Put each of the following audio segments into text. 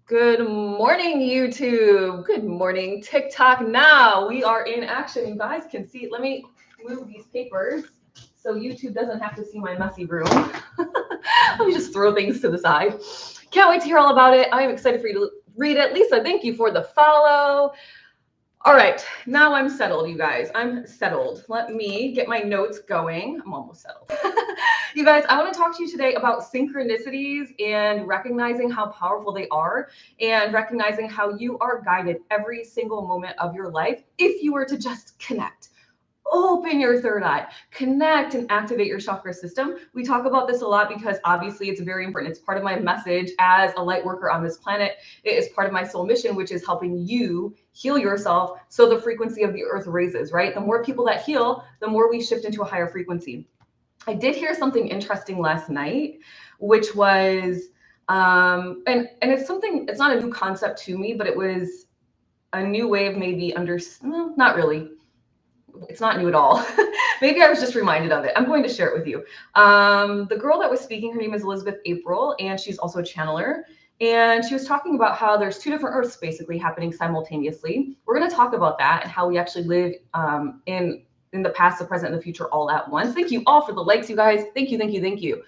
Good morning, YouTube. Good morning, TikTok. Now we are in action. You guys can see. Let me move these papers so YouTube doesn't have to see my messy room. Let me just throw things to the side. Can't wait to hear all about it. I'm excited for you to read it. Lisa, thank you for the follow. All right, now I'm settled, you guys. I'm settled. Let me get my notes going. I'm almost settled. You guys, I want to talk to you today about synchronicities and recognizing how powerful they are and recognizing how you are guided every single moment of your life if you were to just connect. Open your third eye, connect and activate your chakra system. We talk about this a lot because obviously it's very important. It's part of my message as a light worker on this planet. It is part of my soul mission, which is helping you heal yourself so the frequency of the earth raises, right? The more people that heal, the more we shift into a higher frequency. I did hear something interesting last night, which was, and it's something, it's not a new concept to me, but it was a new way of maybe not really. It's not new at all. Maybe I was just reminded of it. I'm going to share it with you. The girl that was speaking, her name is Elizabeth April, and she's also a channeler. And she was talking about how there's two different earths basically happening simultaneously. We're going to talk about that and how we actually live in the past, the present, and the future all at once. Thank you all for the likes, you guys. Thank you, thank you, thank you.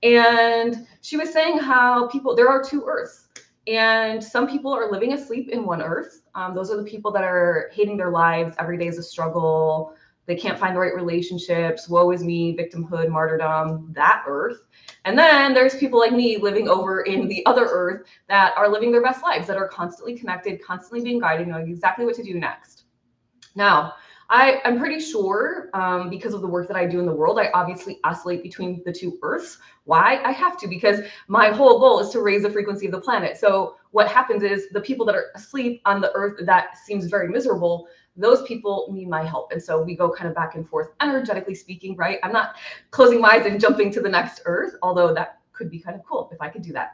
And she was saying how there are two earths. And some people are living asleep in one earth. Those are the people that are hating their lives. Every day is a struggle. They can't find the right relationships. Woe is me, victimhood, martyrdom, that earth. And then there's people like me living over in the other earth that are living their best lives, that are constantly connected, constantly being guided, knowing exactly what to do next. Now, I'm pretty sure because of the work that I do in the world, I obviously oscillate between the two earths. Why? I have to, because my whole goal is to raise the frequency of the planet. So what happens is the people that are asleep on the earth that seems very miserable, those people need my help. And so we go kind of back and forth, energetically speaking, right? I'm not closing my eyes and jumping to the next earth, although that could be kind of cool if I could do that.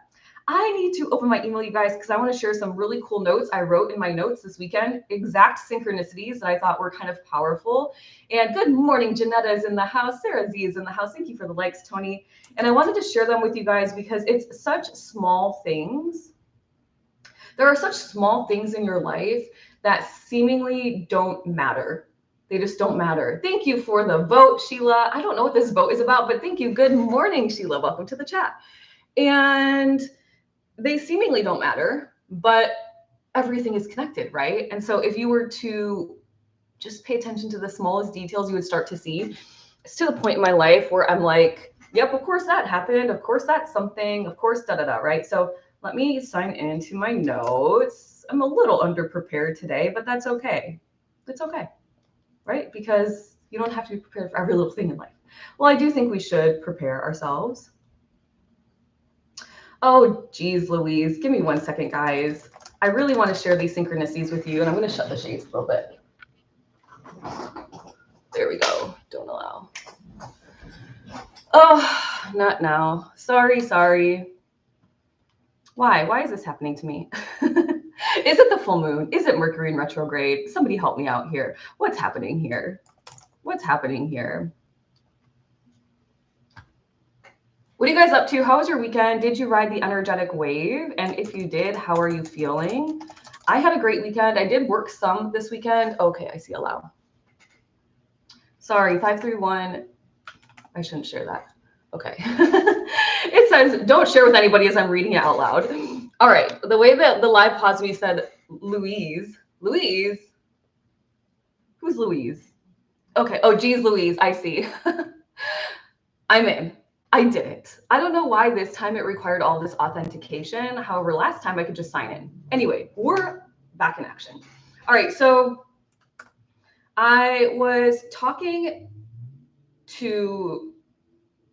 I need to open my email, you guys, because I want to share some really cool notes I wrote in my notes this weekend, exact synchronicities that I thought were kind of powerful. And good morning, Janetta is in the house. Sarah Z is in the house. Thank you for the likes, Tony. And I wanted to share them with you guys because it's such small things. There are such small things in your life that seemingly don't matter. They just don't matter. Thank you for the vote, Sheila. I don't know what this vote is about, but thank you. Good morning, Sheila. Welcome to the chat. And they seemingly don't matter, but everything is connected, right? And so if you were to just pay attention to the smallest details, you would start to see. It's to the point in my life where I'm like, yep, of course that happened. Of course that's something. Of course, da-da-da, right? So let me sign into my notes. I'm a little underprepared today, but that's okay. It's okay, right? Because you don't have to be prepared for every little thing in life. Well, I do think we should prepare ourselves. Oh, geez, Louise. Give me 1 second, guys. I really want to share these synchronicities with you, and I'm going to shut the shades a little bit. There we go. Don't allow. Oh, not now. Sorry. Why? Why is this happening to me? Is it the full moon? Is it Mercury in retrograde? Somebody help me out here. What's happening here? What's happening here? What are you guys up to? How was your weekend? Did you ride the energetic wave? And if you did, how are you feeling? I had a great weekend. I did work some this weekend. Okay, I see allow. Sorry, 531. I shouldn't share that. Okay. It says, don't share with anybody as I'm reading it out loud. All right. The way that the live paused me said, Louise. Louise? Who's Louise? Okay. Oh, geez, Louise. I see. I'm in. I did it. I don't know why this time it required all this authentication. However, last time I could just sign in. Anyway, we're back in action. All right, so I was talking to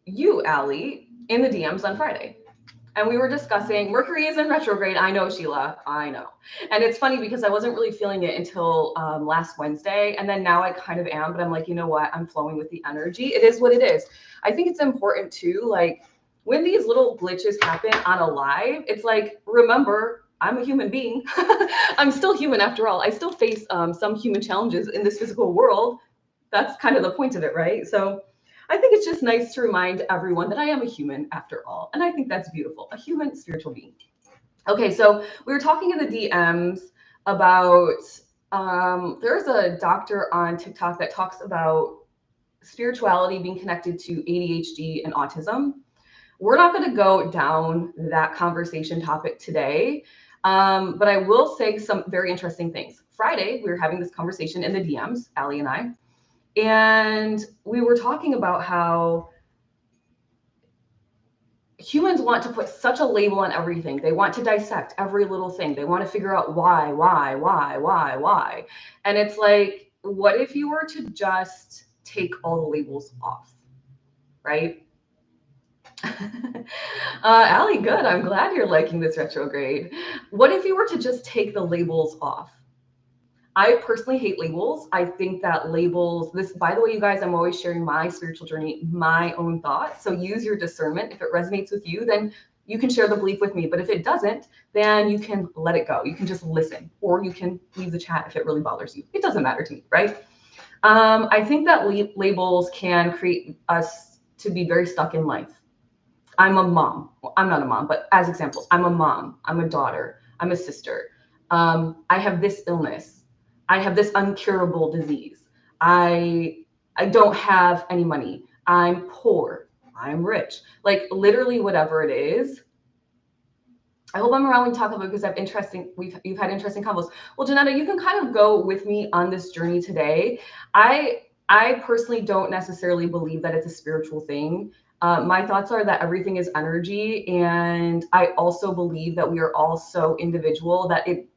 you, Allie, in the DMs on Friday. And we were discussing Mercury is in retrograde. I know, Sheila. I know. And it's funny because I wasn't really feeling it until last Wednesday. And then now I kind of am. But I'm like, you know what? I'm flowing with the energy. It is what it is. I think it's important too. Like when these little glitches happen on a live, it's like, remember, I'm a human being. I'm still human after all. I still face some human challenges in this physical world. That's kind of the point of it, right? So I think it's just nice to remind everyone that I am a human after all. And I think that's beautiful, a human spiritual being. Okay, so we were talking in the DMs about there's a doctor on TikTok that talks about spirituality being connected to ADHD and autism. We're not going to go down that conversation topic today, but I will say some very interesting things. Friday, we were having this conversation in the DMs, Allie and I, and we were talking about how humans want to put such a label on everything. They want to dissect every little thing. They want to figure out why. And it's like, what if you were to just take all the labels off, right? Allie, good. I'm glad you're liking this retrograde. What if you were to just take the labels off? I personally hate labels. I think that labels, this, by the way, you guys, I'm always sharing my spiritual journey, my own thoughts. So use your discernment. If it resonates with you, then you can share the belief with me. But if it doesn't, then you can let it go. You can just listen, or you can leave the chat if it really bothers you. It doesn't matter to me, right? I think that labels can create us to be very stuck in life. I'm a mom. Well, I'm not a mom, but as examples, I'm a mom. I'm a daughter. I'm a sister. I have this illness. I have this uncurable disease. I don't have any money. I'm poor. I'm rich. Like literally whatever it is. I hope I'm around when we talk about it because you've had interesting combos. Well, Janetta, you can kind of go with me on this journey today. I personally don't necessarily believe that it's a spiritual thing. My thoughts are that everything is energy, and I also believe that we are all so individual that it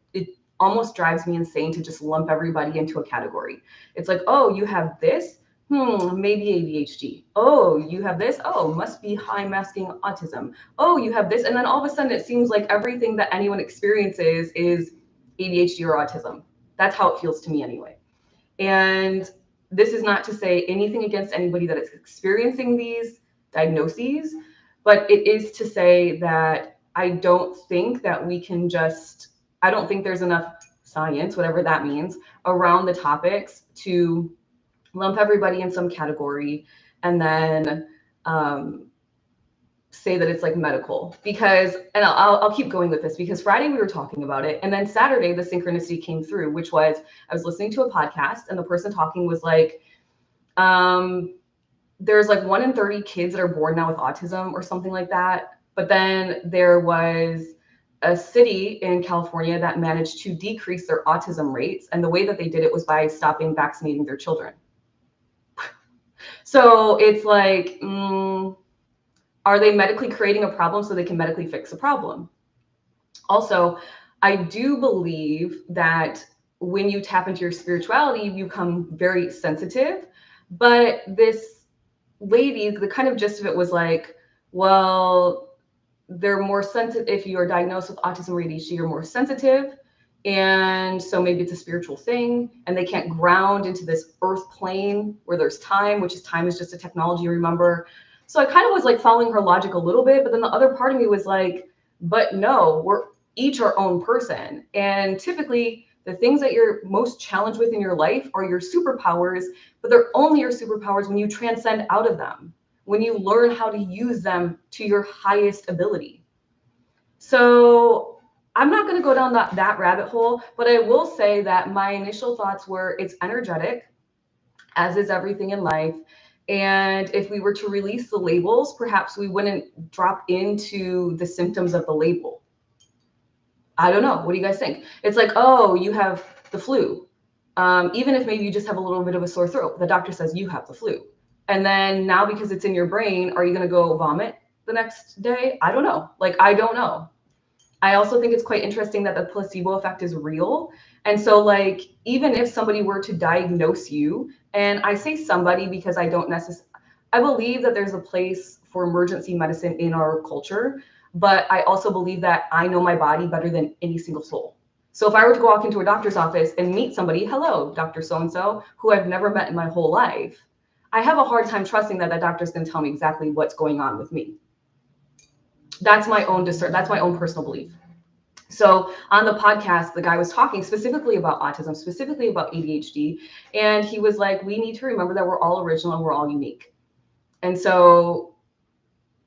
almost drives me insane to just lump everybody into a category. It's like, oh, you have this, maybe ADHD. Oh, you have this, oh, must be high masking autism. Oh, you have this, and then all of a sudden it seems like everything that anyone experiences is ADHD or autism. That's how it feels to me anyway. And this is not to say anything against anybody that is experiencing these diagnoses, but it is to say that I don't think that we can just, I don't think there's enough science, whatever that means, around the topics to lump everybody in some category and then say that it's like medical. Because, and I'll keep going with this, because Friday we were talking about it, and then Saturday the synchronicity came through, which was I was listening to a podcast and the person talking was like, there's like 1 in 30 kids that are born now with autism or something like that. But then there was a city in California that managed to decrease their autism rates, and the way that they did it was by stopping vaccinating their children. So it's like, are they medically creating a problem so they can medically fix a problem? Also, I do believe that when you tap into your spirituality, you become very sensitive. But this lady, the kind of gist of it was like, well, they're more sensitive. If you are diagnosed with autism or ADHD, you're more sensitive. And so maybe it's a spiritual thing, and they can't ground into this earth plane where there's time, which is time is just a technology, remember? So I kind of was like following her logic a little bit, but then the other part of me was like, but no, we're each our own person. And typically the things that you're most challenged with in your life are your superpowers, but they're only your superpowers when you transcend out of them, when you learn how to use them to your highest ability. So I'm not going to go down that rabbit hole, but I will say that my initial thoughts were it's energetic, as is everything in life. And if we were to release the labels, perhaps we wouldn't drop into the symptoms of the label. I don't know. What do you guys think? It's like, oh, you have the flu. Even if maybe you just have a little bit of a sore throat, the doctor says you have the flu. And then now because it's in your brain, are you going to go vomit the next day? I don't know. Like, I don't know. I also think it's quite interesting that the placebo effect is real. And so like, even if somebody were to diagnose you, and I say somebody because I don't necessarily, I believe that there's a place for emergency medicine in our culture, but I also believe that I know my body better than any single soul. So if I were to go walk into a doctor's office and meet somebody, hello, Dr. So-and-so, who I've never met in my whole life, I have a hard time trusting that that doctor's going to tell me exactly what's going on with me. That's my own that's my own personal belief. So on the podcast, the guy was talking specifically about autism, specifically about ADHD. And he was like, we need to remember that we're all original and we're all unique. And so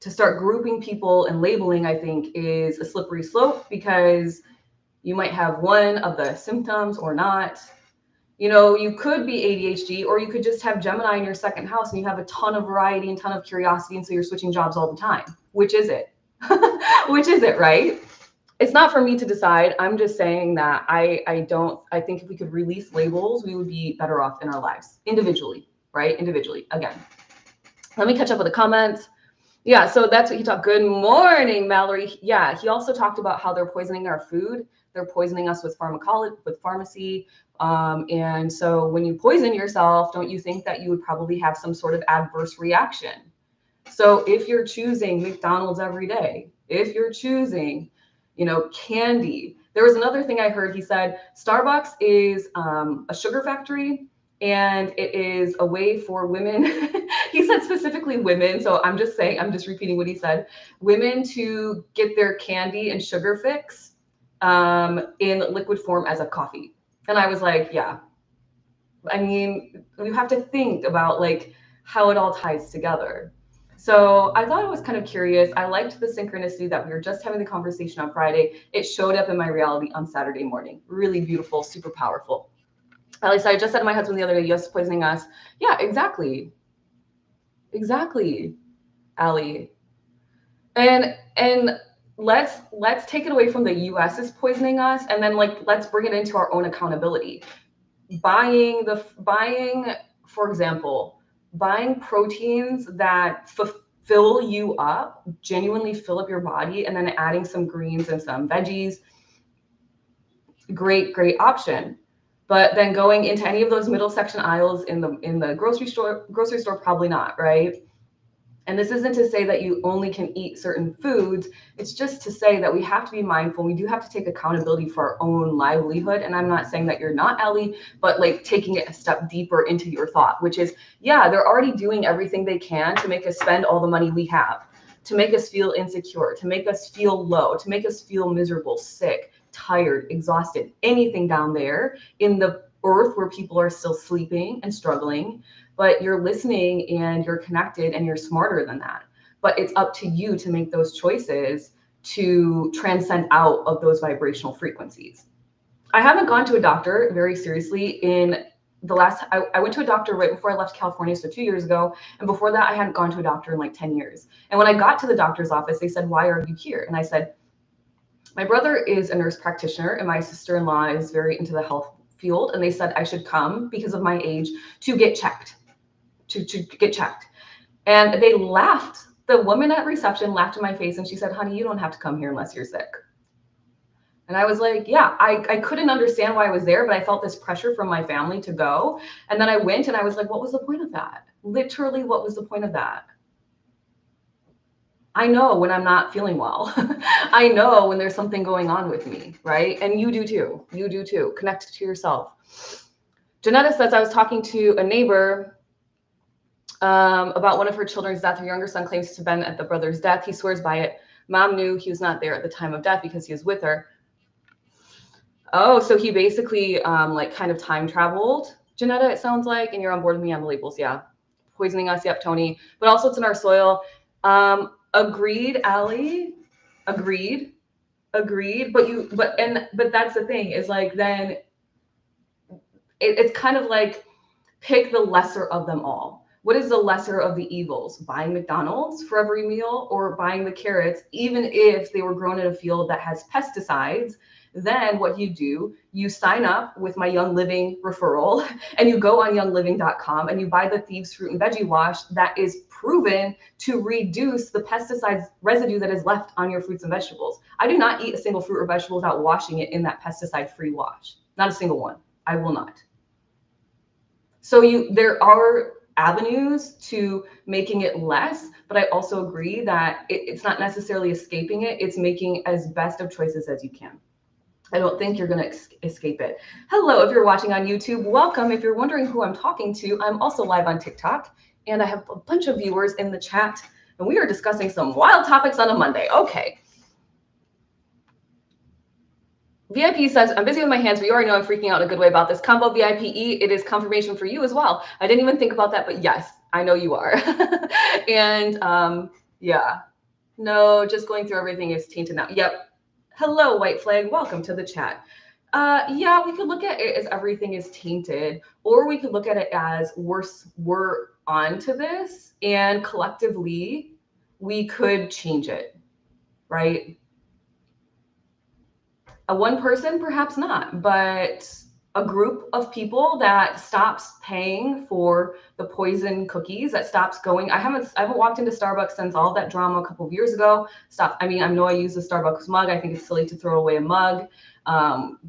to start grouping people and labeling, I think, is a slippery slope, because you might have one of the symptoms or not. You know, you could be ADHD, or you could just have Gemini in your second house and you have a ton of variety and ton of curiosity. And so you're switching jobs all the time. Which is it? Which is it, right? It's not for me to decide. I'm just saying that I think if we could release labels, we would be better off in our lives individually, right? Individually. Again, let me catch up with the comments. Yeah, so that's what he talked. Good morning, Mallory. Yeah, he also talked about how they're poisoning our food. They're poisoning us with pharmacology, with pharmacy. And so when you poison yourself, don't you think that you would probably have some sort of adverse reaction? So if you're choosing McDonald's every day, if you're choosing, you know, candy. There was another thing I heard. He said Starbucks is a sugar factory, and it is a way for women. He said specifically women. So I'm just repeating what he said. Women to get their candy and sugar fix in liquid form as a coffee. And I was like, yeah. I mean, you have to think about like how it all ties together. So I thought it was kind of curious. I liked the synchronicity that we were just having the conversation on Friday. It showed up in my reality on Saturday morning. Really beautiful, super powerful. At least I just said to my husband the other day, yes, poisoning us. Yeah, exactly. Exactly, Allie. And let's take it away from the US is poisoning us, and then like let's bring it into our own accountability. Buying, for example, buying proteins that fill you up, genuinely fill up your body, and then adding some greens and some veggies. Great option. But then going into any of those middle section aisles in the grocery store, probably not, right? And this isn't to say that you only can eat certain foods. It's just to say that we have to be mindful. We do have to take accountability for our own livelihood. And I'm not saying that you're not, Ellie, but like taking it a step deeper into your thought, which is, yeah, they're already doing everything they can to make us spend all the money we have, to make us feel insecure, to make us feel low, to make us feel miserable, sick, tired, exhausted, anything down there in the earth where people are still sleeping and struggling. But you're listening and you're connected and you're smarter than that. But it's up to you to make those choices to transcend out of those vibrational frequencies. I haven't gone to a doctor very seriously in the last, I went to a doctor right before I left California, so 2 years ago. And before that, I hadn't gone to a doctor in like 10 years. And when I got to the doctor's office, they said, why are you here? And I said, my brother is a nurse practitioner and my sister-in-law is very into the health field. And they said I should come because of my age to get checked. To get checked. And they laughed. The woman at reception laughed in my face and she said, honey, you don't have to come here unless you're sick. And I was like, yeah, I couldn't understand why I was there, but I felt this pressure from my family to go. And then I went and I was like, what was the point of that? Literally, what was the point of that? I know when I'm not feeling well. I know when there's something going on with me, right? And you do too. You do too. Connect to yourself. Janetta says, I was talking to a neighbor about one of her children's death. Her younger son claims to have been at the brother's death. He swears by it. Mom knew he was not there at the time of death because he was with her. Oh, so he basically like kind of time traveled, Janetta, it sounds like, and you're on board with me on the labels. Yeah. Poisoning us. Yep, Tony. But also it's in our soil. Agreed, Allie. Agreed. But that's the thing is like, then it's kind of like pick the lesser of them all. What is the lesser of the evils? Buying McDonald's for every meal or buying the carrots, even if they were grown in a field that has pesticides? Then what you do, you sign up with my Young Living referral and you go on youngliving.com and you buy the Thieves Fruit and Veggie Wash that is proven to reduce the pesticides residue that is left on your fruits and vegetables. I do not eat a single fruit or vegetable without washing it in that pesticide-free wash. Not a single one. I will not. So there are avenues to making it less, but I also agree that it's not necessarily escaping it. It's making as best of choices as you can. I don't think you're going to escape it. Hello, if you're watching on YouTube, welcome. If you're wondering who I'm talking to, I'm also live on TikTok, and I have a bunch of viewers in the chat, and we are discussing some wild topics on a Monday. Okay. VIP says, I'm busy with my hands, but you already know I'm freaking out in a good way about this. Combo VIPE, it is confirmation for you as well. I didn't even think about that, but yes, I know you are. And yeah. No, just going through everything is tainted now. Yep. Hello, white flag. Welcome to the chat. Yeah, we could look at it as everything is tainted, or we could look at it as we're onto this, and collectively we could change it, right? One person, perhaps not, but a group of people that stops paying for the poison cookies, that stops going. I haven't walked into Starbucks since all that drama a couple of years ago. I mean, I know I use the Starbucks mug. I think it's silly to throw away a mug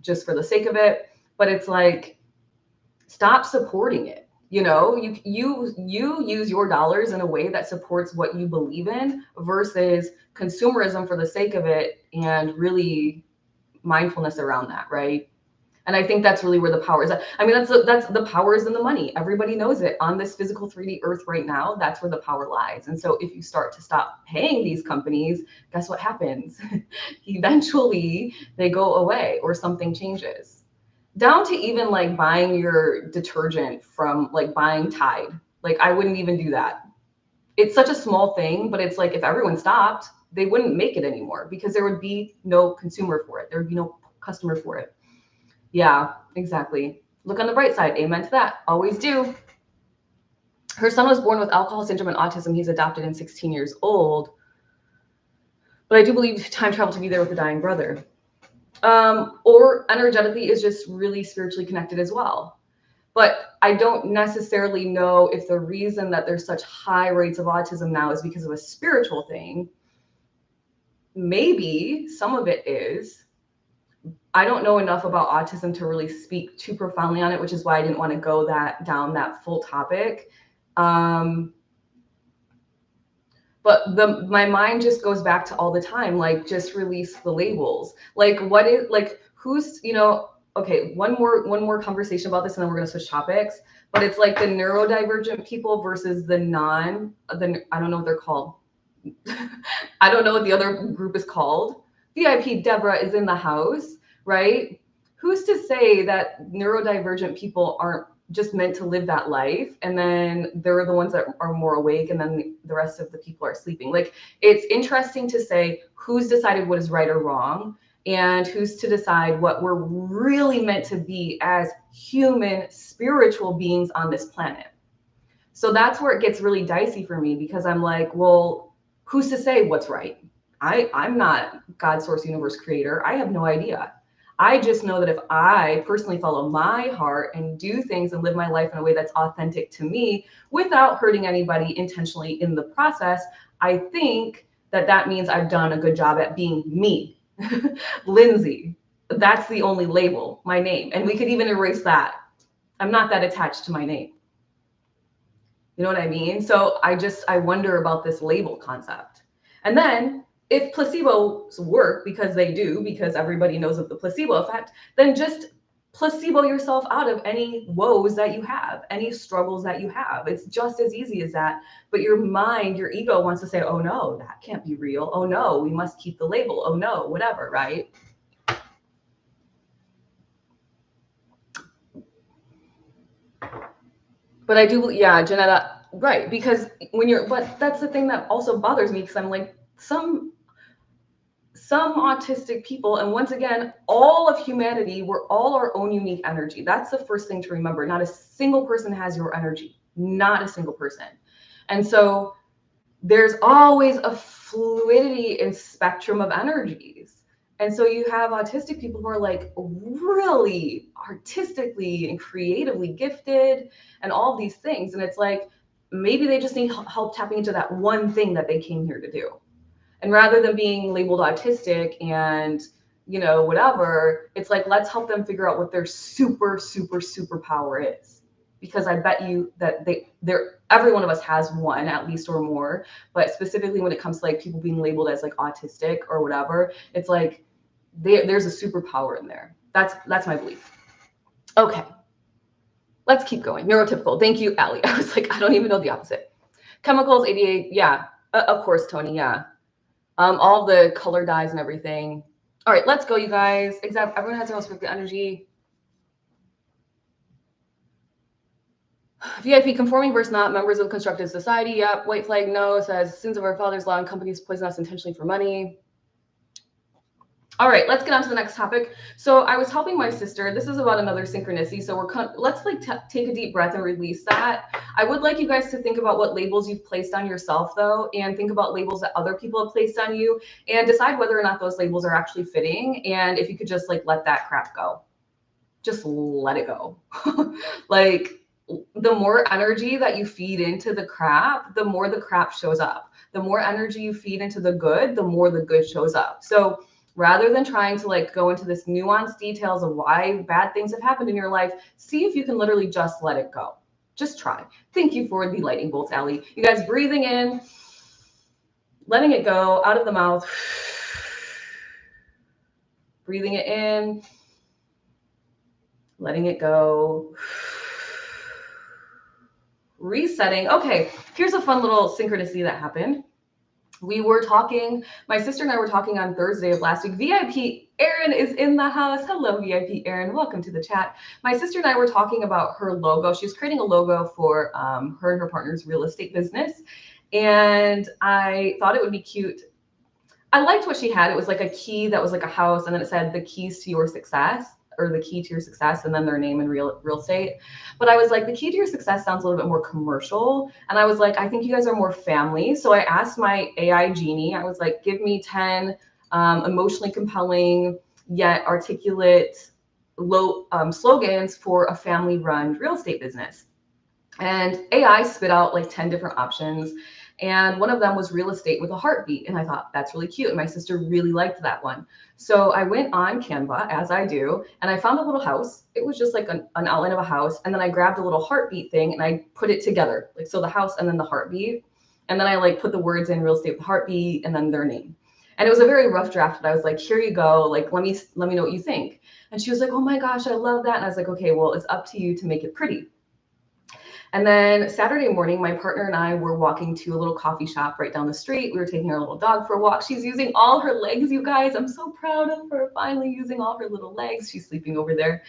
just for the sake of it. But it's like, stop supporting it. You know, you use your dollars in a way that supports what you believe in versus consumerism for the sake of it, and really mindfulness around that, right? And I think that's really where the power is. I mean, that's the power is in the money. Everybody knows it. On this physical 3D earth right now, that's where the power lies. And so if you start to stop paying these companies, guess what happens? Eventually they go away, or something changes. Down to even like buying your detergent from, like, buying Tide. Like, I wouldn't even do that. It's such a small thing, but it's like, if everyone stopped, they wouldn't make it anymore, because there would be no consumer for it. There would be no customer for it. Yeah, exactly. Look on the bright side. Amen to that. Always do. Her son was born with alcohol syndrome and autism. He's adopted and 16 years old. But I do believe time travel to be there with the dying brother. Or energetically is just really spiritually connected as well. But I don't necessarily know if the reason that there's such high rates of autism now is because of a spiritual thing. Maybe some of it is. I don't know enough about autism to really speak too profoundly on it, which is why I didn't want to go down that full topic. But my mind just goes back to all the time, like, just release the labels. Like, what is, like, who's, you know, okay, one more conversation about this, and then we're going to switch topics. But it's like the neurodivergent people versus I don't know what they're called. I don't know what the other group is called. VIP Deborah is in the house, right? Who's to say that neurodivergent people aren't just meant to live that life, and then they're the ones that are more awake, and then the rest of the people are sleeping? Like, it's interesting to say who's decided what is right or wrong, and who's to decide what we're really meant to be as human spiritual beings on this planet. So that's where it gets really dicey for me, because I'm like, well, who's to say what's right? I'm not God, source, universe, creator. I have no idea. I just know that if I personally follow my heart and do things and live my life in a way that's authentic to me without hurting anybody intentionally in the process, I think that means I've done a good job at being me. Lindsay, that's the only label, my name. And we could even erase that. I'm not that attached to my name. You know what I mean? So I wonder about this label concept. And then if placebos work, because they do, because everybody knows of the placebo effect, then just placebo yourself out of any woes that you have, any struggles that you have. It's just as easy as that. But your mind, your ego wants to say, oh no, that can't be real. Oh no, we must keep the label. Oh no, whatever, right? But I do, yeah, Janetta, right? Because but that's the thing that also bothers me, because I'm like, some autistic people, and once again, all of humanity, we're all our own unique energy. That's the first thing to remember. Not a single person has your energy, not a single person. And so there's always a fluidity and spectrum of energies. And so you have autistic people who are like really artistically and creatively gifted and all these things. And it's like, maybe they just need help tapping into that one thing that they came here to do. And rather than being labeled autistic and, you know, whatever, it's like, let's help them figure out what their super power is. Because I bet you that every one of us has one at least, or more. But specifically when it comes to like people being labeled as like autistic or whatever, it's like there's a superpower in there. That's my belief. Okay, let's keep going. Neurotypical. Thank you, Allie. I was like, I don't even know the opposite. Chemicals, ADHD. Yeah, of course, Tony. Yeah. All the color dyes and everything. All right, let's go, you guys. Everyone has their own spiritual energy. VIP conforming versus not, members of constructive society. Yep. White flag, no. Says sins of our father's law and companies poison us intentionally for money. All right, let's get on to the next topic. So I was helping my sister. This is about another synchronicity. So let's like take a deep breath and release that. I would like you guys to think about what labels you've placed on yourself, though, and think about labels that other people have placed on you, and decide whether or not those labels are actually fitting. And if you could just like let that crap go, just let it go. Like, the more energy that you feed into the crap, the more the crap shows up. The more energy you feed into the good, the more the good shows up. So rather than trying to like go into this nuanced details of why bad things have happened in your life, see if you can literally just let it go. Just try. Thank you for the lightning bolts, Allie. You guys breathing in, letting it go out of the mouth, breathing it in, letting it go, resetting. Okay, here's a fun little synchronicity that happened. We were talking, my sister and I were talking on Thursday of last week. VIP Erin is in the house. Hello, VIP Erin. Welcome to the chat. My sister and I were talking about her logo. She was creating a logo for her and her partner's real estate business. And I thought it would be cute. I liked what she had. It was like a key that was like a house, and then it said the keys to your success, or the key to your success, and then their name in real estate. But I was like, the key to your success sounds a little bit more commercial. And I was like, I think you guys are more family. So I asked my AI genie, I was like, give me 10 emotionally compelling yet articulate slogans for a family run real estate business. And AI spit out like 10 different options. And one of them was real estate with a heartbeat. And I thought, that's really cute. And my sister really liked that one. So I went on Canva, as I do, and I found a little house. It was just like an outline of a house. And then I grabbed a little heartbeat thing and I put it together. Like, so the house and then the heartbeat. And then I like put the words in real estate with heartbeat and then their name. And it was a very rough draft, but I was like, here you go. Like, let me know what you think. And she was like, oh my gosh, I love that. And I was like, okay, well, it's up to you to make it pretty. And then Saturday morning, my partner and I were walking to a little coffee shop right down the street. We were taking our little dog for a walk. She's using all her legs, you guys. I'm so proud of her, finally using all her little legs. She's sleeping over there.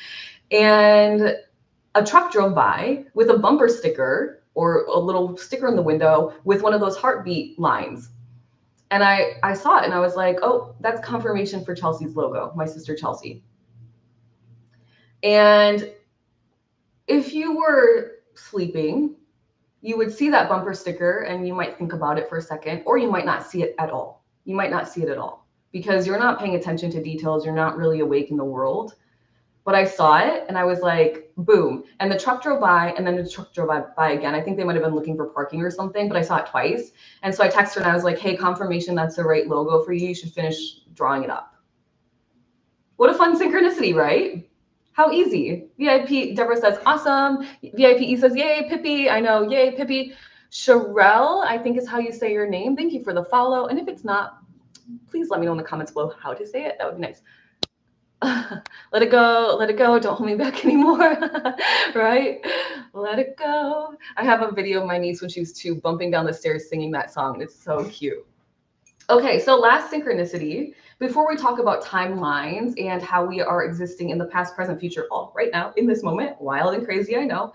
And a truck drove by with a bumper sticker, or a little sticker in the window with one of those heartbeat lines. And I saw it and I was like, oh, that's confirmation for Chelsea's logo, my sister Chelsea. And if you were sleeping, you would see that bumper sticker and you might think about it for a second, or you might not see it at all. You might not see it at all because you're not paying attention to details. You're not really awake in the world. But I saw it and I was like, boom. And the truck drove by and then the truck drove by again. I think they might have been looking for parking or something, but I saw it twice. And so I texted her and I was like, hey, confirmation that's the right logo for you. You should finish drawing it up. What a fun synchronicity, right? How easy. VIP Deborah says, awesome. VIP E says, yay, Pippi. I know, yay, Pippi. Sherelle, I think is how you say your name. Thank you for the follow. And if it's not, please let me know in the comments below how to say it. That would be nice. Let it go, let it go. Don't hold me back anymore, right? Let it go. I have a video of my niece when she was 2 bumping down the stairs singing that song. It's so cute. Okay, so last synchronicity, before we talk about timelines and how we are existing in the past, present, future, all right now in this moment, wild and crazy, I know.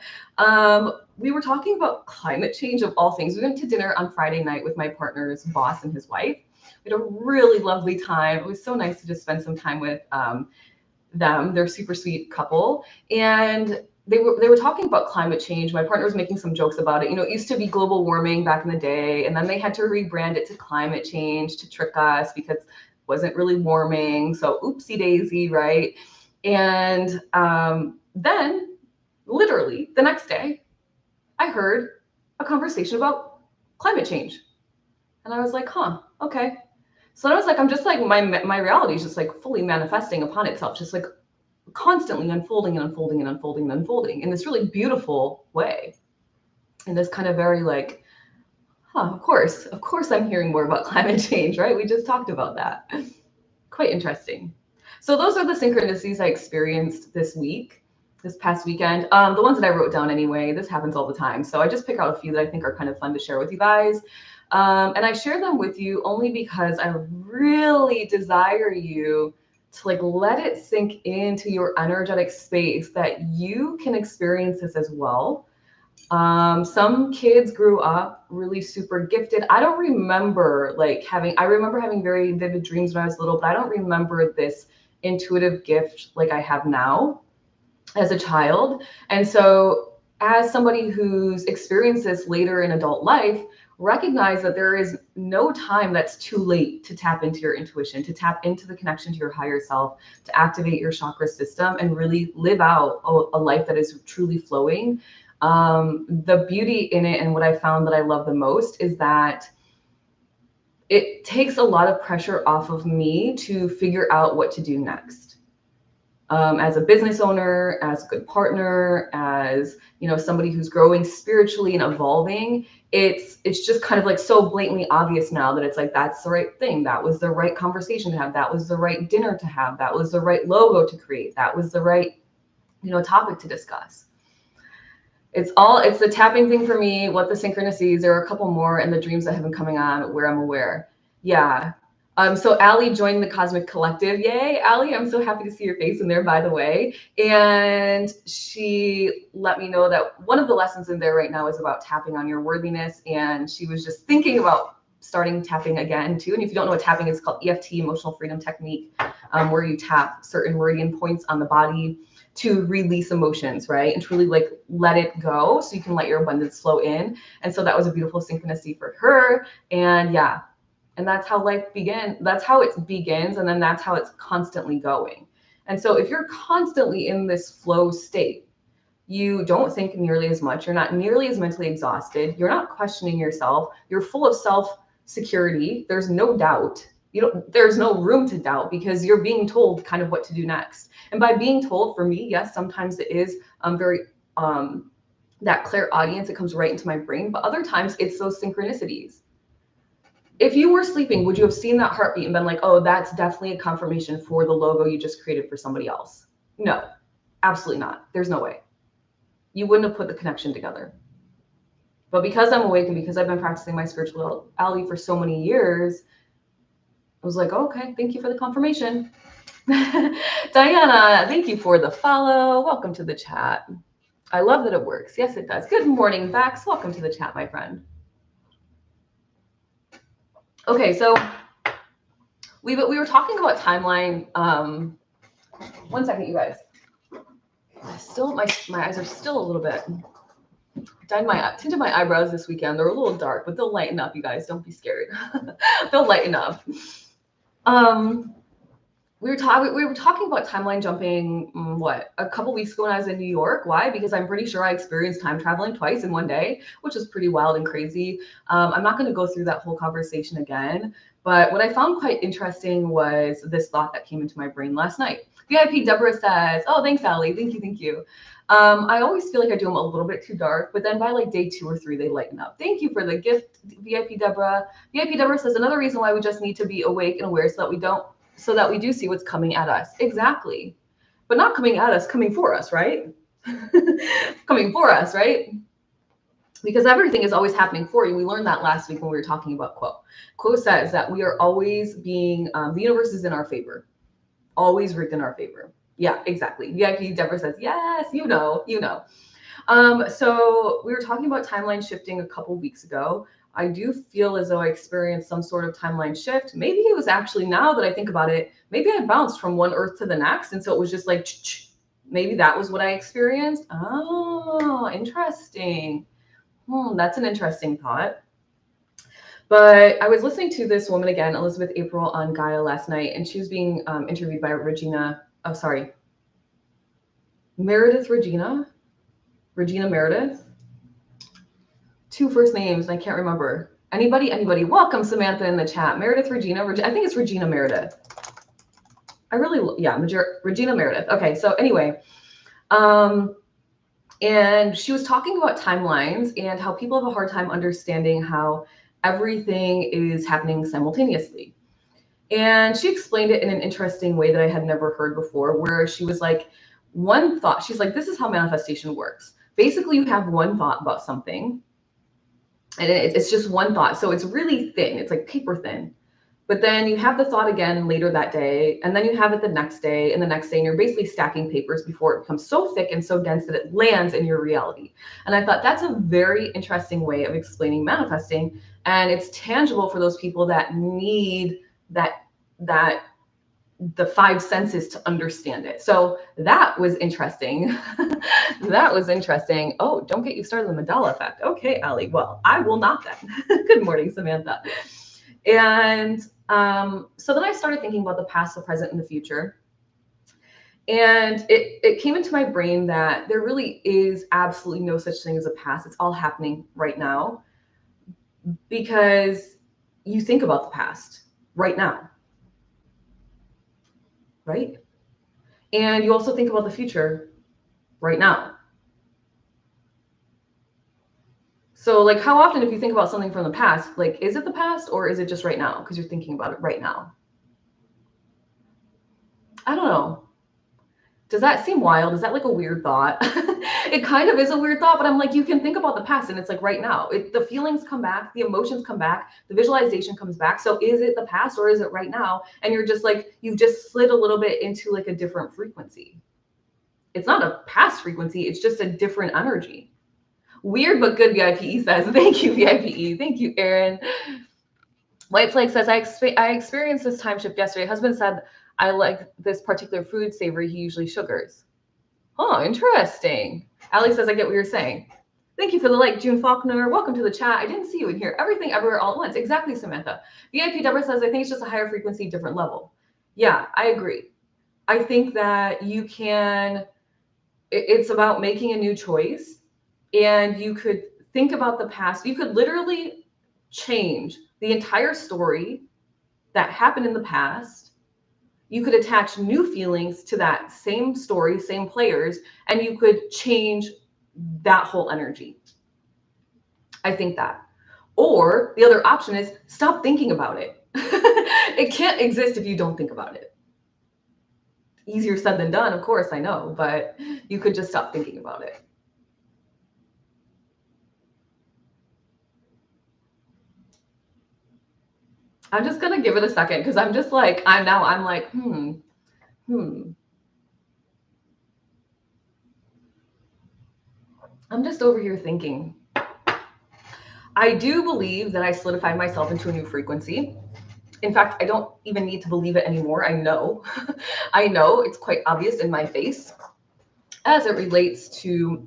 We were talking about climate change of all things. We went to dinner on Friday night with my partner's boss and his wife. We had a really lovely time. It was so nice to just spend some time with them. They're a super sweet couple. And they were talking about climate change. My partner was making some jokes about it. You know, it used to be global warming back in the day, and then they had to rebrand it to climate change to trick us because it wasn't really warming. So oopsie daisy, right? And then literally the next day, I heard a conversation about climate change. And I was like, huh, okay. So I was like, I'm just like, my reality is just like fully manifesting upon itself, just like constantly unfolding and unfolding and unfolding and unfolding in this really beautiful way. In this kind of very like, of course I'm hearing more about climate change, right? We just talked about that. Quite interesting. So those are the synchronicities I experienced this week, this past weekend. The ones that I wrote down anyway. This happens all the time. So I just pick out a few that I think are kind of fun to share with you guys. And I share them with you only because I really desire you to like let it sink into your energetic space that you can experience this as well. Some kids grew up really super gifted. I don't remember I remember having very vivid dreams when I was little, but I don't remember this intuitive gift like I have now as a child. And so as somebody who's experienced this later in adult life, recognize that there is no time that's too late to tap into your intuition, to tap into the connection to your higher self, to activate your chakra system and really live out a life that is truly flowing. The beauty in it and what I found that I love the most is that it takes a lot of pressure off of me to figure out what to do next. As a business owner, as a good partner, as somebody who's growing spiritually and evolving, it's just kind of like so blatantly obvious now that it's like, that's the right thing. That was the right conversation to have. That was the right dinner to have. That was the right logo to create. That was the right, topic to discuss. It's the tapping thing for me. What the synchronicities, there are a couple more, and the dreams that have been coming on where I'm aware. Yeah. So Allie joined the Cosmic Collective. Yay, Allie, I'm so happy to see your face in there, by the way. And she let me know that one of the lessons in there right now is about tapping on your worthiness. And she was just thinking about starting tapping again too. And if you don't know what tapping is, it's called EFT, Emotional Freedom Technique, where you tap certain meridian points on the body to release emotions, right? And truly like let it go so you can let your abundance flow in. And so that was a beautiful synchronicity for her. And yeah. And that's how life begins. That's how it begins. And then that's how it's constantly going. And so if you're constantly in this flow state, you don't think nearly as much. You're not nearly as mentally exhausted. You're not questioning yourself. You're full of self-security. There's no doubt. There's no room to doubt because you're being told kind of what to do next. And by being told, for me, yes, sometimes it is very that clairaudience. It comes right into my brain. But other times it's those synchronicities. If you were sleeping, would you have seen that heartbeat and been like, oh, that's definitely a confirmation for the logo you just created for somebody else? No, absolutely not. There's no way. You wouldn't have put the connection together. But because I'm awake and because I've been practicing my spirituality for so many years, I was like, oh, okay, thank you for the confirmation. Diana, thank you for the follow. Welcome to the chat. I love that it works. Yes, it does. Good morning, Vax. Welcome to the chat, my friend. Okay, so we were talking about timeline. 1 second, you guys. Still, my eyes are still a little bit. Tinted my eyebrows this weekend. They're a little dark, but they'll lighten up, you guys. Don't be scared. They'll lighten up. We were talking about timeline jumping, a couple weeks ago when I was in New York. Why? Because I'm pretty sure I experienced time traveling twice in one day, which is pretty wild and crazy. I'm not going to go through that whole conversation again, but what I found quite interesting was this thought that came into my brain last night. VIP Deborah says, oh, thanks, Allie. Thank you. I always feel like I do them a little bit too dark, but then by like day 2 or 3, they lighten up. Thank you for the gift, VIP Deborah. VIP Deborah says, another reason why we just need to be awake and aware so that we do see what's coming at us. Exactly. But not coming at us, coming for us, right? Coming for us, right? Because everything is always happening for you. We learned that last week when we were talking about Quo. Quo says that we are always being, the universe is in our favor. Always rigged in our favor. Yeah, exactly. VIP Deborah says, yes, you know. So we were talking about timeline shifting a couple weeks ago. I do feel as though I experienced some sort of timeline shift. Maybe it was actually, now that I think about it, maybe I bounced from one earth to the next. And so it was just like, maybe that was what I experienced. Oh, interesting. That's an interesting thought. But I was listening to this woman again, Elizabeth April, on Gaia last night, and she was being interviewed by Regina Meredith. 2 first names, and I can't remember. Anybody? Welcome, Samantha, in the chat. Meredith, Regina. I think it's Regina Meredith. Regina Meredith. Okay, so anyway, and she was talking about timelines and how people have a hard time understanding how everything is happening simultaneously. And she explained it in an interesting way that I had never heard before, where she was like, one thought, she's like, this is how manifestation works. Basically, you have one thought about something, and it's just one thought. So it's really thin. It's like paper thin. But then you have the thought again later that day, and then you have it the next day and the next day, and you're basically stacking papers before it becomes so thick and so dense that it lands in your reality. And I thought that's a very interesting way of explaining manifesting, and it's tangible for those people that need that the five senses to understand it. So that was interesting. That was interesting. Oh, don't get you started on the Mandela effect. Okay, Allie. Well, I will not then. Good morning, Samantha. And so then I started thinking about the past, the present, and the future. And it came into my brain that there really is absolutely no such thing as a past. It's all happening right now because you think about the past right now, right? And you also think about the future right now. So like how often if you think about something from the past, like is it the past or is it just right now? Because you're thinking about it right now. I don't know. Does that seem wild? Is that like a weird thought? It kind of is a weird thought, but I'm like, you can think about the past and it's like right now. The feelings come back, the emotions come back, the visualization comes back. So is it the past or is it right now? And you're just like, you've just slid a little bit into like a different frequency. It's not a past frequency, it's just a different energy. Weird but good, VIPE says. Thank you, VIPE. Thank you, Aaron. White Flake says, I experienced this time shift yesterday. Husband said, I like this particular food savory. He usually sugars. Oh, interesting. Allie says, I get what you're saying. Thank you for the like, June Faulkner. Welcome to the chat. I didn't see you in here. Everything, everywhere, all at once. Exactly, Samantha. VIP Deborah says, I think it's just a higher frequency, different level. Yeah, I agree. I think that you can, it's about making a new choice. And you could think about the past. You could literally change the entire story that happened in the past. You could attach new feelings to that same story, same players, and you could change that whole energy. I think that. Or the other option is stop thinking about it. It can't exist if you don't think about it. Easier said than done, of course, I know, but you could just stop thinking about it. I'm just gonna give it a second because I'm just like, I'm like, I'm just over here thinking. I do believe that I solidified myself into a new frequency. In fact, I don't even need to believe it anymore. I know. I know it's quite obvious in my face as it relates to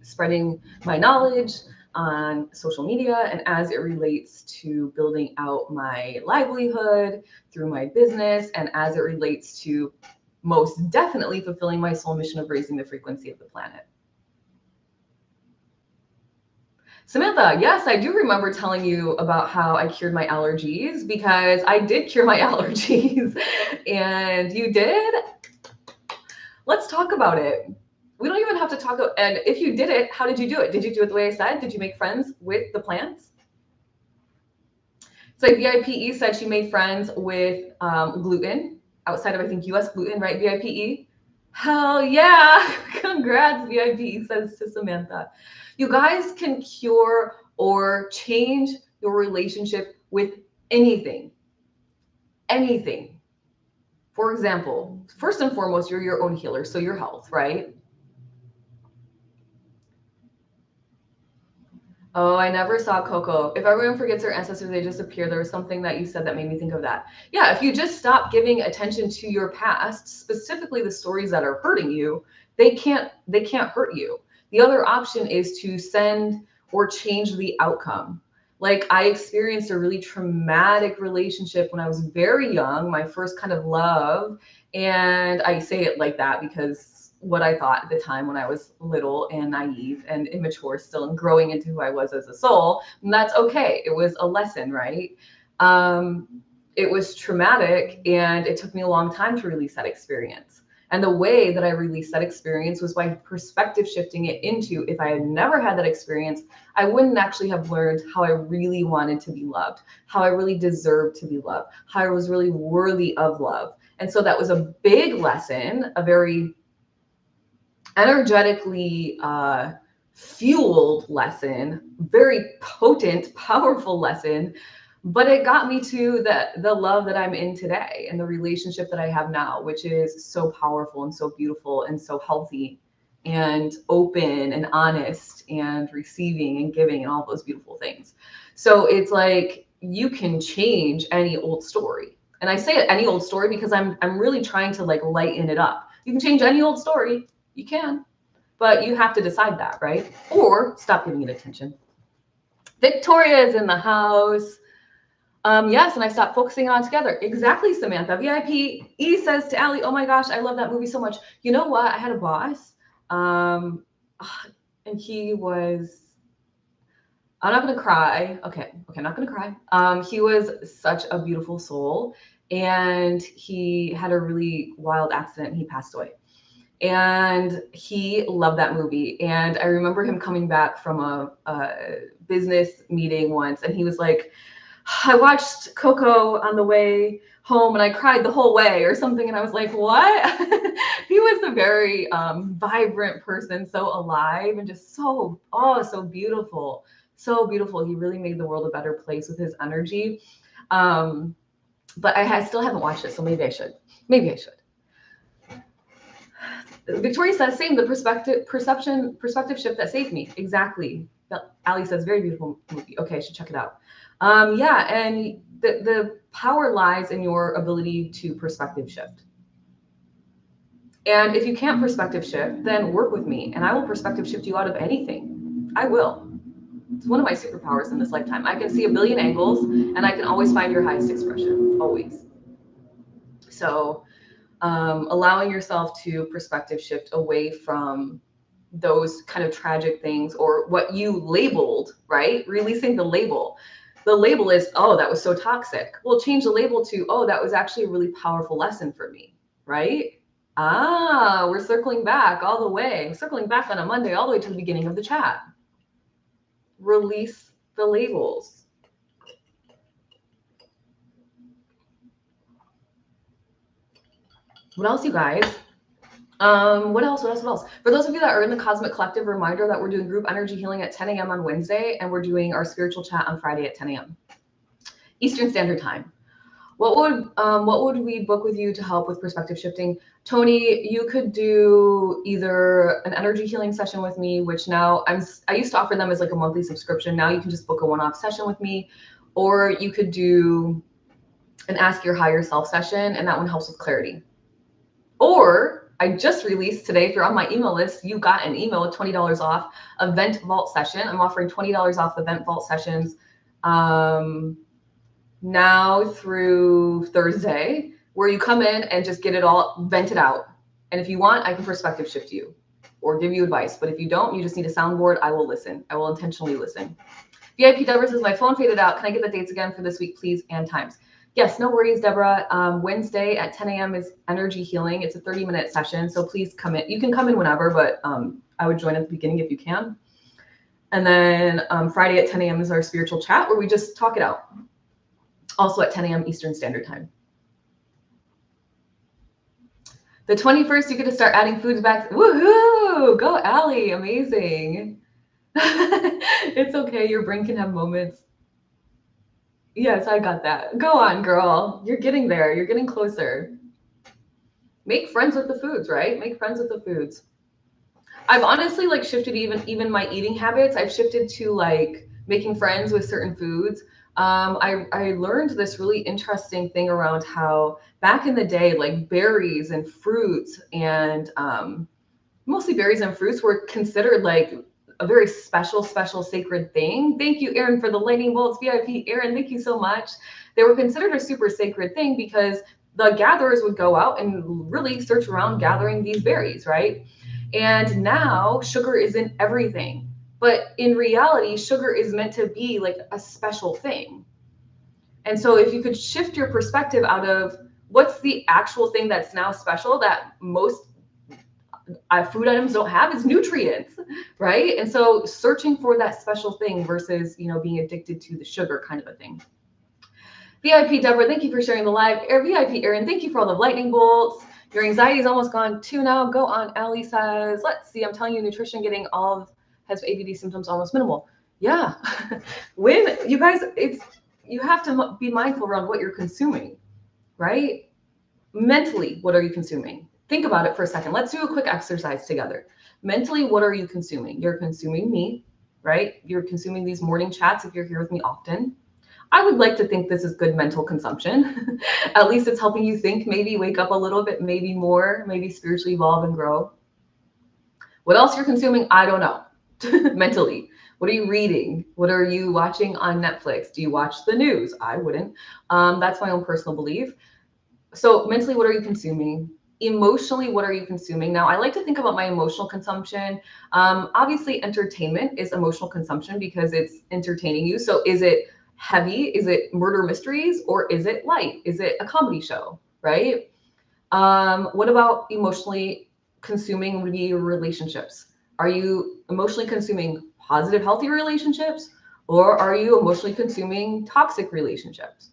spreading my knowledge on social media and as it relates to building out my livelihood through my business and as it relates to most definitely fulfilling my soul mission of raising the frequency of the planet. Samantha, yes, I do remember telling you about how I cured my allergies because I did cure my allergies. And you did? Let's talk about it. We don't even have to talk about, and if you did it, how did you do it? Did you do it the way I said? Did you make friends with the plants? So VIPE said she made friends with gluten outside of, I think, US gluten, right, VIPE? Hell yeah. Congrats, VIPE says to Samantha. You guys can cure or change your relationship with anything. Anything. For example, first and foremost, you're your own healer, so your health, right? Oh, I never saw Coco. If everyone forgets their ancestors, they disappear. There was something that you said that made me think of that. Yeah, if you just stop giving attention to your past, specifically the stories that are hurting you, they can't hurt you. The other option is to send or change the outcome. Like I experienced a really traumatic relationship when I was very young, my first kind of love. And I say it like that because what I thought at the time when I was little and naive and immature still and growing into who I was as a soul. And that's okay. It was a lesson, right? It was traumatic and it took me a long time to release that experience. And the way that I released that experience was by perspective shifting it into, if I had never had that experience, I wouldn't actually have learned how I really wanted to be loved, how I really deserved to be loved, how I was really worthy of love. And so that was a big lesson, a very energetically fueled lesson, very potent, powerful lesson. But it got me to the love that I'm in today and the relationship that I have now, which is so powerful and so beautiful and so healthy and open and honest and receiving and giving and all those beautiful things. So it's like you can change any old story. And I say any old story because I'm really trying to like lighten it up. You can change any old story. You can, but you have to decide that, right? Or stop giving it attention. Victoria is in the house. Yes, and I stopped focusing on together. Exactly, Samantha. VIP E says to Allie, oh my gosh, I love that movie so much. You know what? I had a boss, and he was, I'm not going to cry. Okay, I'm not going to cry. He was such a beautiful soul, and he had a really wild accident, and he passed away. And he loved that movie. And I remember him coming back from a business meeting once, and he was like, I watched Coco on the way home and I cried the whole way or something. And I was like, what? He was a very vibrant person, so alive and just so, so beautiful. So beautiful. He really made the world a better place with his energy. But I still haven't watched it, so maybe I should. Maybe I should. Victoria says, same, the perspective shift that saved me. Exactly. Ali says, very beautiful movie. Okay, I should check it out. Yeah, and the power lies in your ability to perspective shift. And if you can't perspective shift, then work with me and I will perspective shift you out of anything. I will. It's one of my superpowers in this lifetime. I can see a billion angles and I can always find your highest expression, always. So allowing yourself to perspective shift away from those kind of tragic things or what you labeled, right? Releasing the label. The label is, oh, that was so toxic. We'll change the label to, oh, that was actually a really powerful lesson for me, right? We're circling back all the way, circling back on a Monday all the way to the beginning of the chat. Release the labels. What else, you guys? What else? For those of you that are in the Cosmic Collective, reminder that we're doing group energy healing at 10 a.m. on Wednesday, and we're doing our spiritual chat on Friday at 10 a.m. Eastern Standard Time. What would we book with you to help with perspective shifting? Tony, you could do either an energy healing session with me, which now I used to offer them as like a monthly subscription. Now you can just book a one-off session with me, or you could do an Ask Your Higher Self session, and that one helps with clarity. Or I just released today, if you're on my email list, you got an email with $20 off a Vent Vault session. I'm offering $20 off the Vent Vault sessions now through Thursday, where you come in and just get it all vented out. And if you want, I can perspective shift you or give you advice. But if you don't, you just need a soundboard. I will listen. I will intentionally listen. VIP Deborah says, my phone faded out. Can I get the dates again for this week, please, and times? Yes, no worries, Deborah. Wednesday at 10 a.m. is energy healing. It's a 30-minute session, so please come in. You can come in whenever, but I would join at the beginning if you can. And then Friday at 10 a.m. is our spiritual chat where we just talk it out. Also at 10 a.m. Eastern Standard Time. The 21st, you get to start adding foods back. Woohoo! Go, Allie. Amazing. It's okay. Your brain can have moments. Yes, I got that. Go on, girl. You're getting there. You're getting closer. Make friends with the foods, right? Make friends with the foods. I've honestly like shifted even my eating habits. I've shifted to like making friends with certain foods. I learned this really interesting thing around how back in the day, like berries and fruits and mostly berries and fruits were considered like a very special sacred thing. Thank you, Erin, for the lightning bolts. VIP, Erin, thank you so much. They were considered a super sacred thing because the gatherers would go out and really search around gathering these berries, right? And now sugar is in everything. But in reality, sugar is meant to be like a special thing. And so if you could shift your perspective out of what's the actual thing that's now special that most food items don't have, is nutrients, right? And so searching for that special thing versus, being addicted to the sugar kind of a thing. VIP Deborah, thank you for sharing the live. VIP Erin, thank you for all the lightning bolts. Your anxiety is almost gone too now. Go on. Allie says, let's see. I'm telling you, nutrition getting all of has ADD symptoms almost minimal. Yeah. When you guys, you have to be mindful around what you're consuming, right? Mentally, what are you consuming? Think about it for a second. Let's do a quick exercise together. Mentally, what are you consuming? You're consuming me, right? You're consuming these morning chats if you're here with me often. I would like to think this is good mental consumption. At least it's helping you think, maybe wake up a little bit, maybe more, maybe spiritually evolve and grow. What else you're consuming, I don't know. Mentally. What are you reading? What are you watching on Netflix? Do you watch the news? I wouldn't. That's my own personal belief. So mentally, what are you consuming? Emotionally, what are you consuming? Now, I like to think about my emotional consumption. Obviously, entertainment is emotional consumption because it's entertaining you. So is it heavy? Is it murder mysteries? Or is it light? Is it a comedy show, right? What about emotionally consuming would be your relationships? Are you emotionally consuming positive, healthy relationships? Or are you emotionally consuming toxic relationships?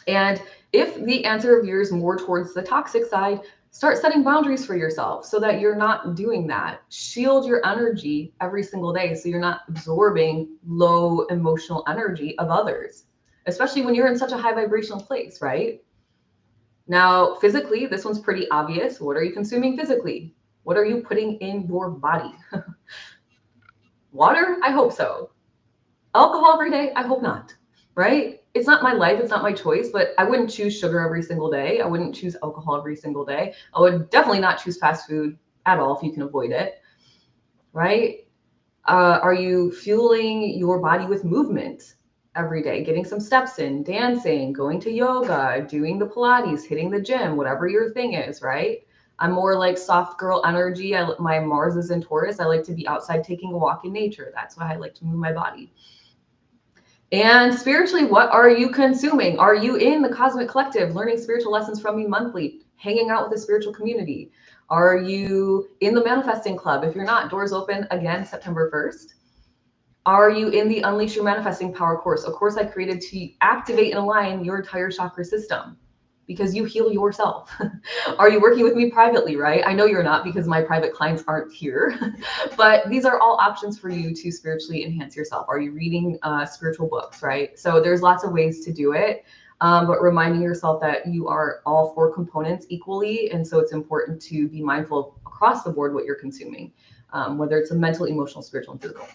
And if the answer veers more towards the toxic side, start setting boundaries for yourself so that you're not doing that. Shield your energy every single day so you're not absorbing low emotional energy of others, especially when you're in such a high vibrational place, right? Now, physically, this one's pretty obvious. What are you consuming physically? What are you putting in your body? Water? I hope so. Alcohol every day? I hope not, right? It's not my life, it's not my choice, but I wouldn't choose sugar every single day. I wouldn't choose alcohol every single day. I would definitely not choose fast food at all if you can avoid it, right? Are you fueling your body with movement every day? Getting some steps in, dancing, going to yoga, doing the Pilates, hitting the gym, whatever your thing is, right? I'm more like soft girl energy. My Mars is in Taurus. I like to be outside taking a walk in nature. That's why I like to move my body. And spiritually, what are you consuming? Are you in the Cosmic Collective, learning spiritual lessons from me monthly, hanging out with a spiritual community? Are you in the Manifesting Club? If you're not, doors open again September 1st. Are you in the Unleash Your Manifesting Power course? A course I created to activate and align your entire chakra system because you heal yourself. Are you working with me privately, right? I know you're not because my private clients aren't here, but these are all options for you to spiritually enhance yourself. Are you reading spiritual books, right? So there's lots of ways to do it, but reminding yourself that you are all four components equally. And so it's important to be mindful across the board what you're consuming, whether it's a mental, emotional, spiritual, and physical.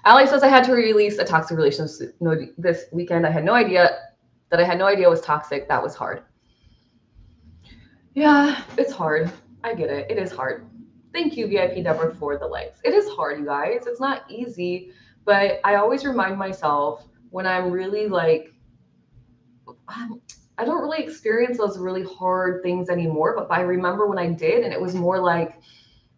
Allie says I had to release a toxic relationship this weekend. I had no idea it was toxic. That was hard. Yeah, it's hard. I get it. It is hard. Thank you, VIP Deborah, for the likes. It is hard, you guys. It's not easy, but I always remind myself when I'm really like, I don't really experience those really hard things anymore, but I remember when I did, and it was more like,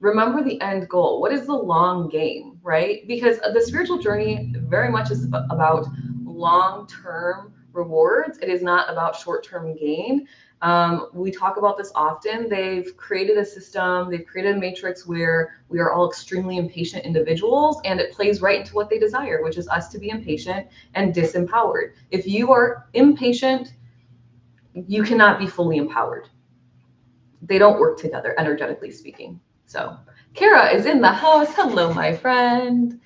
remember the end goal. What is the long game, right? Because the spiritual journey very much is about long-term rewards. It is not about short-term gain. We talk about this often. They've created a system, they've created a matrix where we are all extremely impatient individuals, and it plays right into what they desire, which is us to be impatient and disempowered. If you are impatient, you cannot be fully empowered. They don't work together, energetically speaking. So Kara is in the house. Hello, my friend.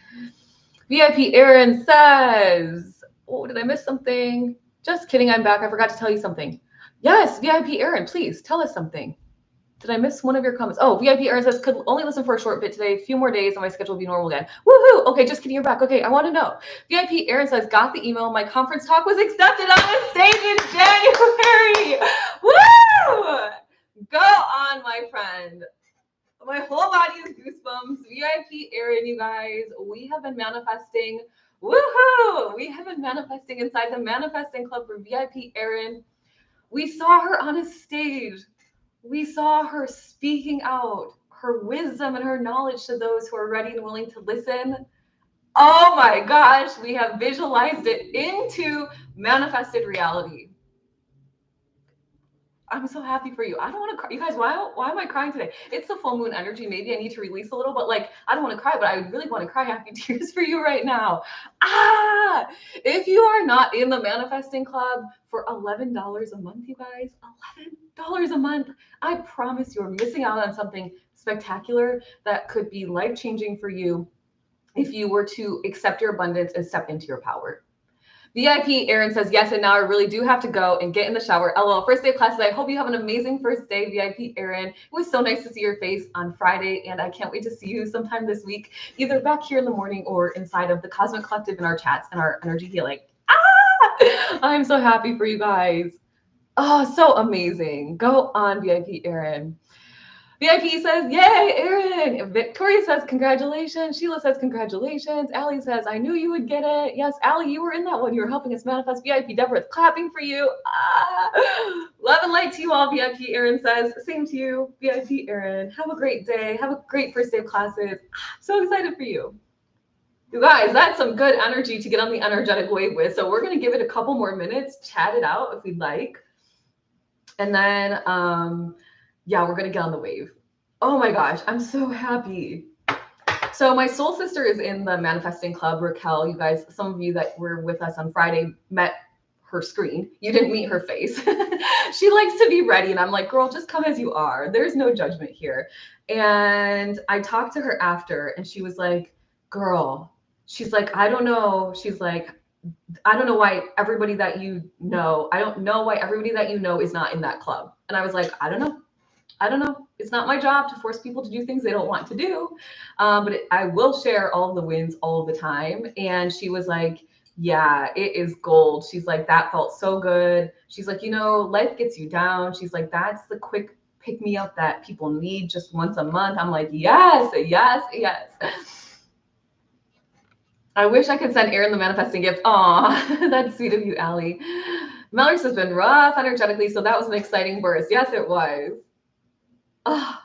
VIP Aaron says, oh, did I miss something? Just kidding, I'm back. I forgot to tell you something. Yes, VIP Aaron, please tell us something. Did I miss one of your comments? Oh, VIP Aaron says, could only listen for a short bit today. A few more days and my schedule will be normal again. Woohoo! Okay, just kidding, you're back. Okay, I want to know. VIP Aaron says, got the email. My conference talk was accepted on the stage in January. Woo! Go on, my friend. My whole body is goosebumps. VIP Aaron, you guys, we have been manifesting. Woohoo! We have been manifesting inside the Manifesting Club for VIP Aaron. We saw her on a stage. We saw her speaking out her wisdom and her knowledge to those who are ready and willing to listen. Oh my gosh, we have visualized it into manifested reality. I'm so happy for you. I don't want to cry. You guys, why am I crying today? It's the full moon energy. Maybe I need to release a little, but like, I don't want to cry, but I really want to cry happy tears for you right now. If you are not in the Manifesting Club for $11 a month, you guys, $11 a month, I promise you're missing out on something spectacular that could be life-changing for you. if you were to accept your abundance and step into your power. VIP Aaron says, yes, and now I really do have to go and get in the shower. LOL, first day of classes. I hope you have an amazing first day, VIP Aaron. It was so nice to see your face on Friday, and I can't wait to see you sometime this week, either back here in the morning or inside of the Cosmic Collective in our chats and our energy healing. I'm so happy for you guys. Oh, so amazing. Go on, VIP Aaron. VIP says, yay, Aaron. Victoria says, congratulations. Sheila says, congratulations. Allie says, I knew you would get it. Yes, Allie, you were in that one. You were helping us manifest. VIP Deborah is clapping for you. Love and light to you all, VIP Aaron says. Same to you, VIP Aaron. Have a great day. Have a great first day of classes. So excited for you. You guys, that's some good energy to get on the energetic wave with. So we're going to give it a couple more minutes, chat it out if we'd like. And then, yeah, we're going to get on the wave. Oh my gosh, I'm so happy. So my soul sister is in the manifesting club, Raquel. You guys, some of you that were with us on Friday met her screen. You didn't meet her face. She likes to be ready. And I'm like, girl, just come as you are. There's no judgment here. And I talked to her after and she was like, girl, she's like, I don't know. She's like, I don't know why everybody that you know, I don't know why everybody that you know is not in that club. And I was like, I don't know. It's not my job to force people to do things they don't want to do. But I will share all of the wins all the time. And she was like, yeah, it is gold. She's like, that felt so good. She's like, you know, life gets you down. She's like, that's the quick pick me up that people need just once a month. I'm like, yes, yes, yes. I wish I could send Aaron the manifesting gift. Aw, that's sweet of you, Allie. Melrose has been rough energetically, so that was an exciting burst. Yes, it was. Oh,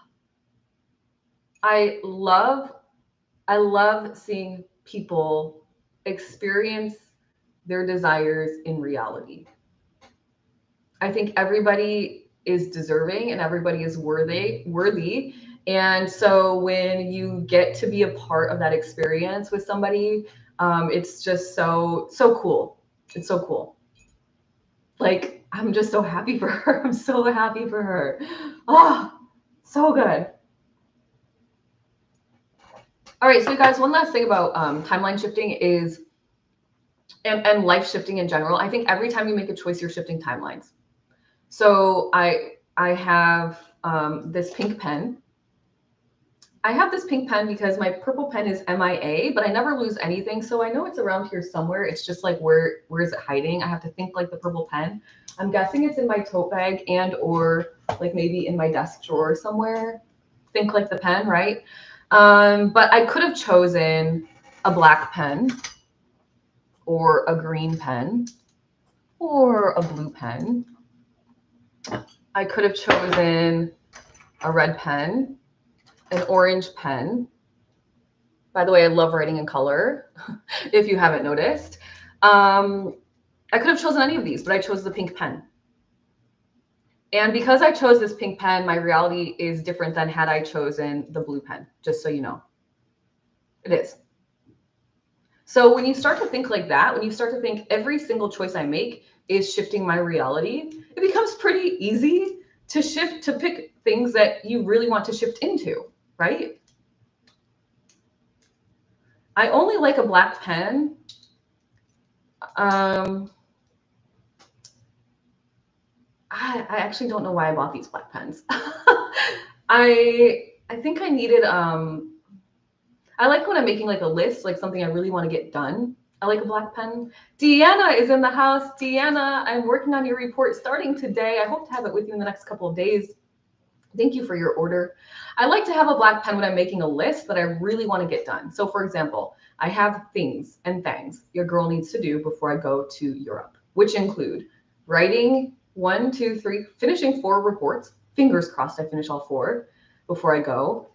I love seeing people experience their desires in reality. I think everybody is deserving and everybody is worthy. And so when you get to be a part of that experience with somebody, it's just so cool. It's so cool. Like, I'm just so happy for her. I'm so happy for her. Oh, so good. All right, so you guys, one last thing about timeline shifting is, and life shifting in general. I think every time you make a choice, you're shifting timelines. So I have this pink pen. I have this pink pen because my purple pen is MIA, but I never lose anything. So I know it's around here somewhere. It's just like, where is it hiding? I have to think like the purple pen. I'm guessing it's in my tote bag and or like maybe in my desk drawer somewhere. Think like the pen, right? But I could have chosen a black pen or a green pen or a blue pen. I could have chosen a red pen, an orange pen. By the way, I love writing in color, if you haven't noticed. I could have chosen any of these, but I chose the pink pen. And because I chose this pink pen, my reality is different than had I chosen the blue pen, just so you know. It is. So when you start to think like that, when you start to think every single choice I make is shifting my reality, it becomes pretty easy to shift, to pick things that you really want to shift into, right? I only like a black pen. I actually don't know why I bought these black pens. I think I needed, I like when I'm making like a list, like something I really want to get done. I like a black pen. Deanna is in the house. Deanna, I'm working on your report starting today. I hope to have it with you in the next couple of days. Thank you for your order. I like to have a black pen when I'm making a list that I really want to get done. So for example, I have things and things your girl needs to do before I go to Europe, which include writing 1, 2, 3, finishing 4 reports. Fingers crossed I finish all 4 before I go.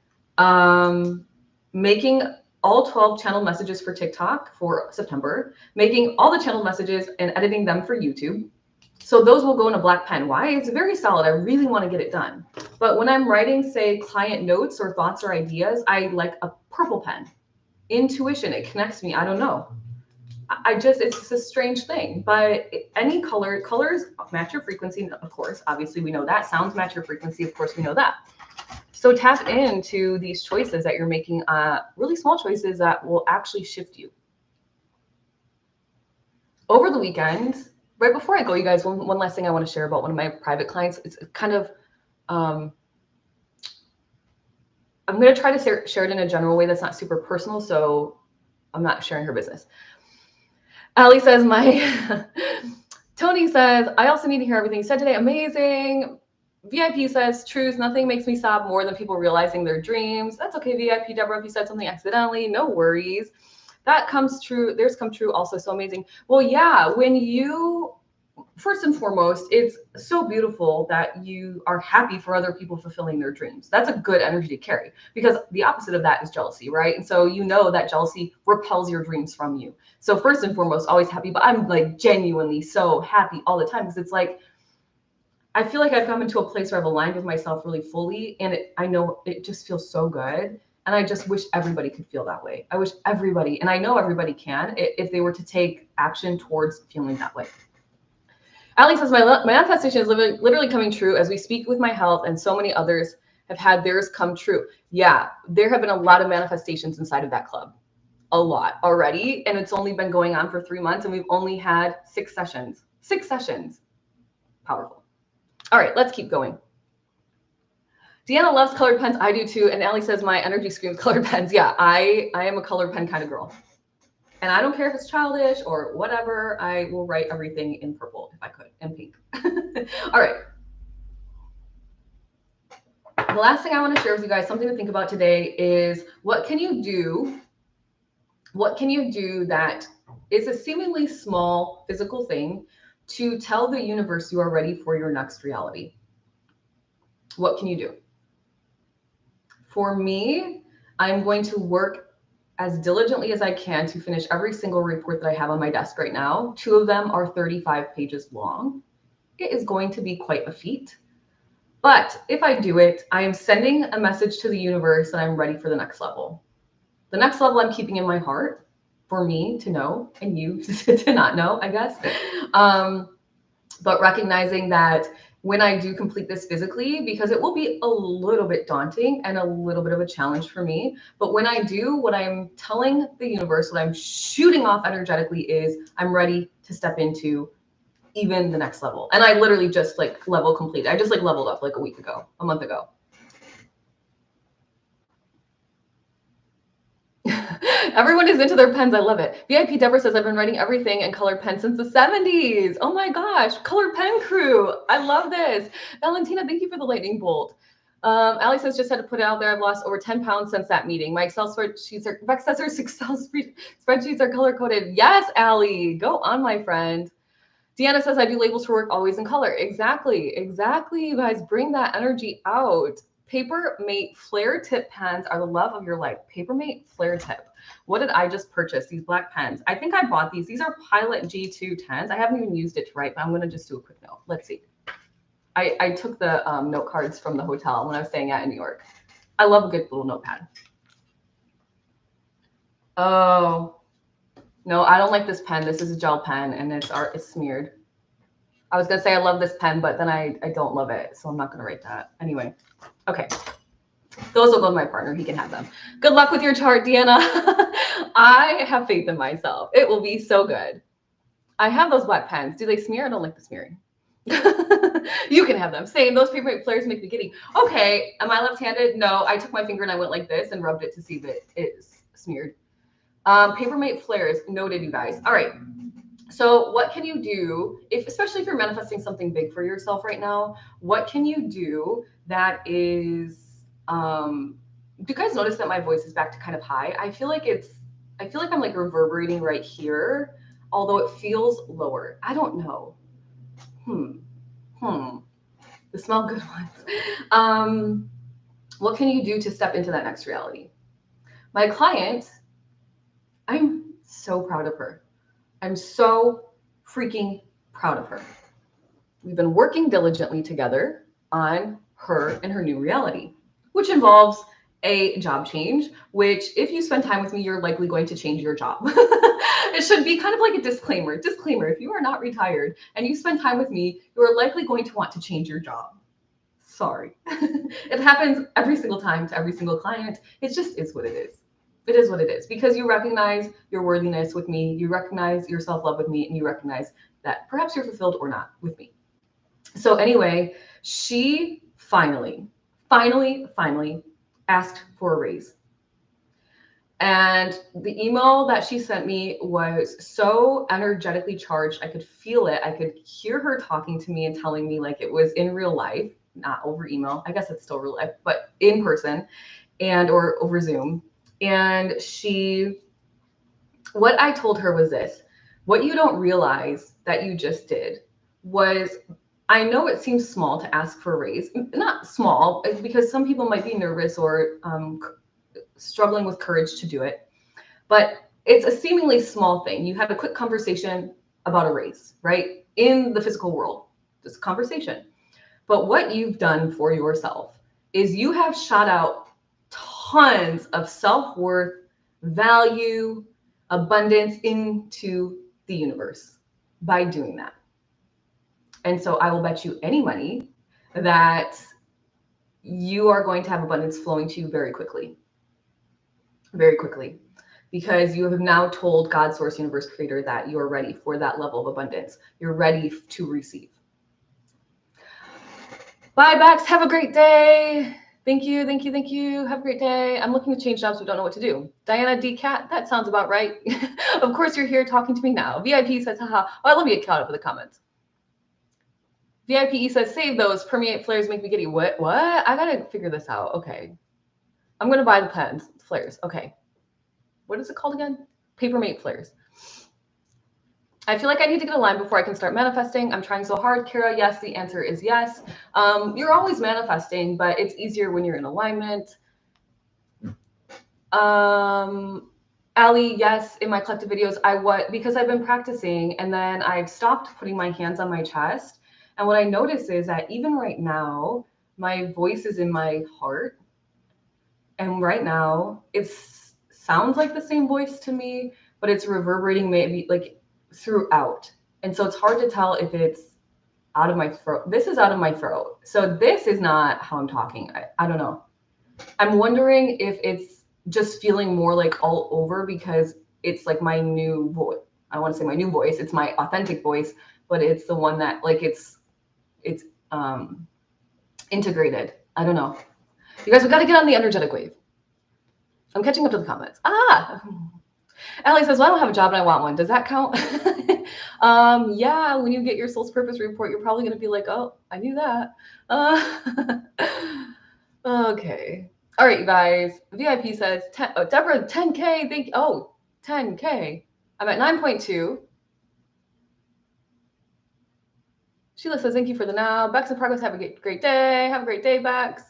Making all 12 channel messages for TikTok for September, making all the channel messages and editing them for YouTube. So those will go in a black pen. Why? It's very solid. I really want to get it done. But when I'm writing, say, client notes or thoughts or ideas, I like a purple pen. Intuition, it connects me. I don't know. It's a strange thing, but any colors match your frequency. Of course, obviously we know that. Sounds match your frequency. Of course, we know that. So tap into these choices that you're making, really small choices that will actually shift you. Over the weekend, right before I go, you guys, one last thing I want to share about one of my private clients. It's kind of, I'm going to try to share it in a general way that's not super personal, so I'm not sharing her business. Allie says, Tony says, I also need to hear everything you said today. Amazing. VIP says, truth, nothing makes me sob more than people realizing their dreams. That's okay, VIP. Deborah, if you said something accidentally, no worries. That comes true. Theirs come true also. So amazing. Well, yeah, when you, first and foremost, it's so beautiful that you are happy for other people fulfilling their dreams. That's a good energy to carry, because the opposite of that is jealousy, right? And so you know that jealousy repels your dreams from you. So first and foremost, always happy, but I'm like genuinely so happy all the time, because it's like, I feel like I've come into a place where I've aligned with myself really fully, and I know it just feels so good. And I just wish everybody could feel that way. I wish everybody, and I know everybody can, if they were to take action towards feeling that way. Ali says, my manifestation is literally coming true as we speak with my health, and so many others have had theirs come true. Yeah, there have been a lot of manifestations inside of that club. A lot already. And it's only been going on for 3 months, and we've only had 6 sessions. 6 sessions. Powerful. All right, let's keep going. Deanna loves colored pens. I do too. And Allie says, my energy screams colored pens. Yeah, I am a colored pen kind of girl. And I don't care if it's childish or whatever. I will write everything in purple if I could, and pink. All right. The last thing I want to share with you guys, something to think about today, is what can you do? What can you do that is a seemingly small physical thing to tell the universe you are ready for your next reality? What can you do? For me, I'm going to work as diligently as I can to finish every single report that I have on my desk right now. 2 of them are 35 pages long. It is going to be quite a feat. But if I do it, I am sending a message to the universe that I'm ready for the next level. The next level I'm keeping in my heart for me to know, and you to not know, I guess. But recognizing that when I do complete this physically, because it will be a little bit daunting and a little bit of a challenge for me, but when I do, what I'm telling the universe, what I'm shooting off energetically is I'm ready to step into even the next level. And I literally just like level complete. I just like leveled up like a month ago. Everyone is into their pens. I love it. VIP Deborah says, I've been writing everything in colored pen since the 70s. Oh my gosh. Colored pen crew. I love this. Valentina, thank you for the lightning bolt. Ali says, just had to put it out there. I've lost over 10 pounds since that meeting. My Excel spreadsheets are, Bex says her Excel spreadsheets are color coded. Yes, Ali, go on, my friend. Deanna says, I do labels for work always in color. Exactly. You guys, bring that energy out. Papermate flare tip pens are the love of your life. Papermate flare tip. What did I just purchase? These black pens. I think I bought these. These are Pilot G210s. I haven't even used it to write, but I'm going to just do a quick note. Let's see. I took the note cards from the hotel when I was staying at in New York. I love a good little notepad. Oh, no, I don't like this pen. This is a gel pen, and it's smeared. I was going to say I love this pen, but then I don't love it, so I'm not going to write that. Anyway, okay. Those will go to my partner. He can have them. Good luck with your chart, Deanna. I have faith in myself. It will be so good. I have those black pens. Do they smear? I don't like the smearing. You can have them. Same. Those paper flares make me giddy. Okay. Am I left-handed? No. I took my finger and I went like this and rubbed it to see if it is smeared. Papermate flares. Noted, you guys. All right. So what can you do, especially if you're manifesting something big for yourself right now? What can you do that is, do you guys notice that my voice is back to kind of high? I feel like I'm like reverberating right here, although it feels lower. I don't know. The smell good ones. What can you do to step into that next reality? My client, I'm so proud of her. I'm so freaking proud of her. We've been working diligently together on her and her new reality, which involves a job change, which if you spend time with me, you're likely going to change your job. It should be kind of like a disclaimer. If you are not retired and you spend time with me, you are likely going to want to change your job. Sorry. It happens every single time to every single client. It just is what it is. It is what it is, because you recognize your worthiness with me, you recognize your self-love with me, and you recognize that perhaps you're fulfilled or not with me. So anyway, she finally asked for a raise. And the email that she sent me was so energetically charged. I could feel it. I could hear her talking to me and telling me like it was in real life, not over email. I guess it's still real life, but in person and or over Zoom. And what I told her was this: what you don't realize that you just did was, I know it seems small to ask for a raise, not small, because some people might be nervous or struggling with courage to do it, but it's a seemingly small thing. You had a quick conversation about a raise, right? In the physical world, just a conversation. But what you've done for yourself is you have shot out tons of self-worth, value, abundance into the universe by doing that. And so I will bet you any money that you are going to have abundance flowing to you very quickly. Very quickly, because you have now told God, Source, Universe, Creator that you're ready for that level of abundance. You're ready to receive. Bye, Bax. Have a great day. Thank you. Thank you. Thank you. Have a great day. I'm looking to change jobs, but don't know what to do. Diana D. Cat, that sounds about right. Of course, you're here talking to me now. VIP says, haha. Oh, I love you. Get caught up with the comments. VIP says, save those. Permeate flares make me giddy. What? I gotta figure this out. Okay. I'm going to buy the pens, flares. Okay. What is it called again? Papermate flares. I feel like I need to get a line before I can start manifesting. I'm trying so hard. Kara, yes, the answer is yes. You're always manifesting, but it's easier when you're in alignment. Ali, yes, in my collective videos, because I've been practicing and then I've stopped putting my hands on my chest. And what I notice is that even right now, my voice is in my heart. And right now, it sounds like the same voice to me, but it's reverberating maybe like throughout. And so it's hard to tell if it's out of my throat. This is out of my throat. So this is not how I'm talking. I don't know. I'm wondering if it's just feeling more like all over because it's like my new voice. I want to say my new voice. It's my authentic voice, but it's the one that like it's integrated. I don't know. You guys, we got to get on the energetic wave. I'm catching up to the comments. Allie says, well, I don't have a job and I want one. Does that count? Yeah, when you get your soul's purpose report, you're probably going to be like, oh, I knew that. Okay. All right, you guys. VIP says, Deborah, 10K. Thank you. Oh, 10K. I'm at 9.2. Sheila says, thank you for the now. Bex in progress. Have a great day. Have a great day, Bex.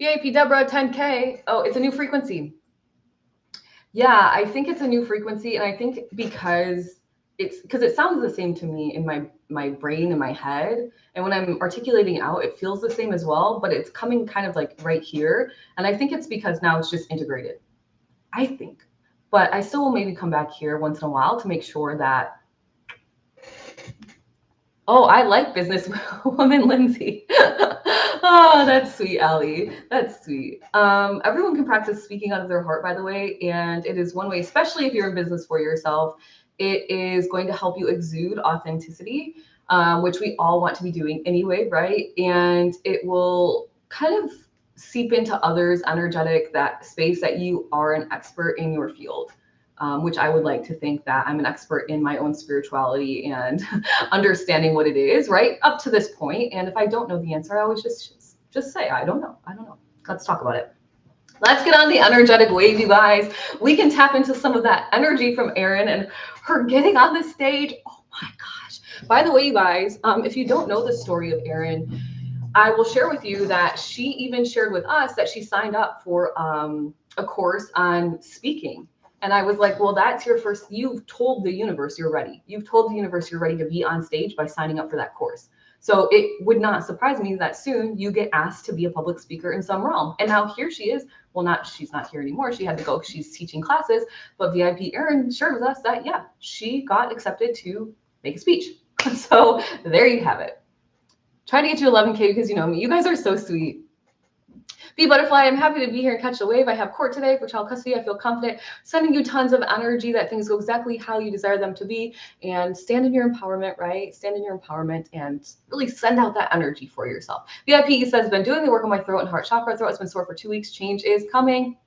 VIP Deborah, 10K. Oh, it's a new frequency. Yeah, I think it's a new frequency. And I think because it sounds the same to me in my brain and my head. And when I'm articulating out, it feels the same as well, but it's coming kind of like right here. And I think it's because now it's just integrated, I think. But I still will maybe come back here once in a while to make sure that, oh, I like businesswoman Lindsay. Oh, that's sweet, Allie. That's sweet. Everyone can practice speaking out of their heart, by the way. And it is one way, especially if you're in business for yourself, it is going to help you exude authenticity, which we all want to be doing anyway, right? And it will kind of seep into others' energetic, that space that you are an expert in your field. Which I would like to think that I'm an expert in my own spirituality and understanding what it is, right? Up to this point. And if I don't know the answer, I always just say, I don't know. Let's talk about it. Let's get on the energetic wave, you guys. We can tap into some of that energy from Erin and her getting on the stage. Oh my gosh. By the way, you guys, if you don't know the story of Erin, I will share with you that she even shared with us that she signed up for a course on speaking. And I was like, well, that's your first, you've told the universe you're ready. You've told the universe you're ready to be on stage by signing up for that course. So it would not surprise me that soon you get asked to be a public speaker in some realm. And now here she is. Well, she's not here anymore. She had to go, she's teaching classes, but VIP Erin shared with us that, yeah, she got accepted to make a speech. So there you have it. Try to get you 11K because you know me. You guys are so sweet. Bee Butterfly, I'm happy to be here and catch the wave. I have court today for child custody. I feel confident sending you tons of energy that things go exactly how you desire them to be, and stand in your empowerment, right? Stand in your empowerment and really send out that energy for yourself. VIP says, been doing the work on my throat and heart chakra. Throat has been sore for 2 weeks. Change is coming.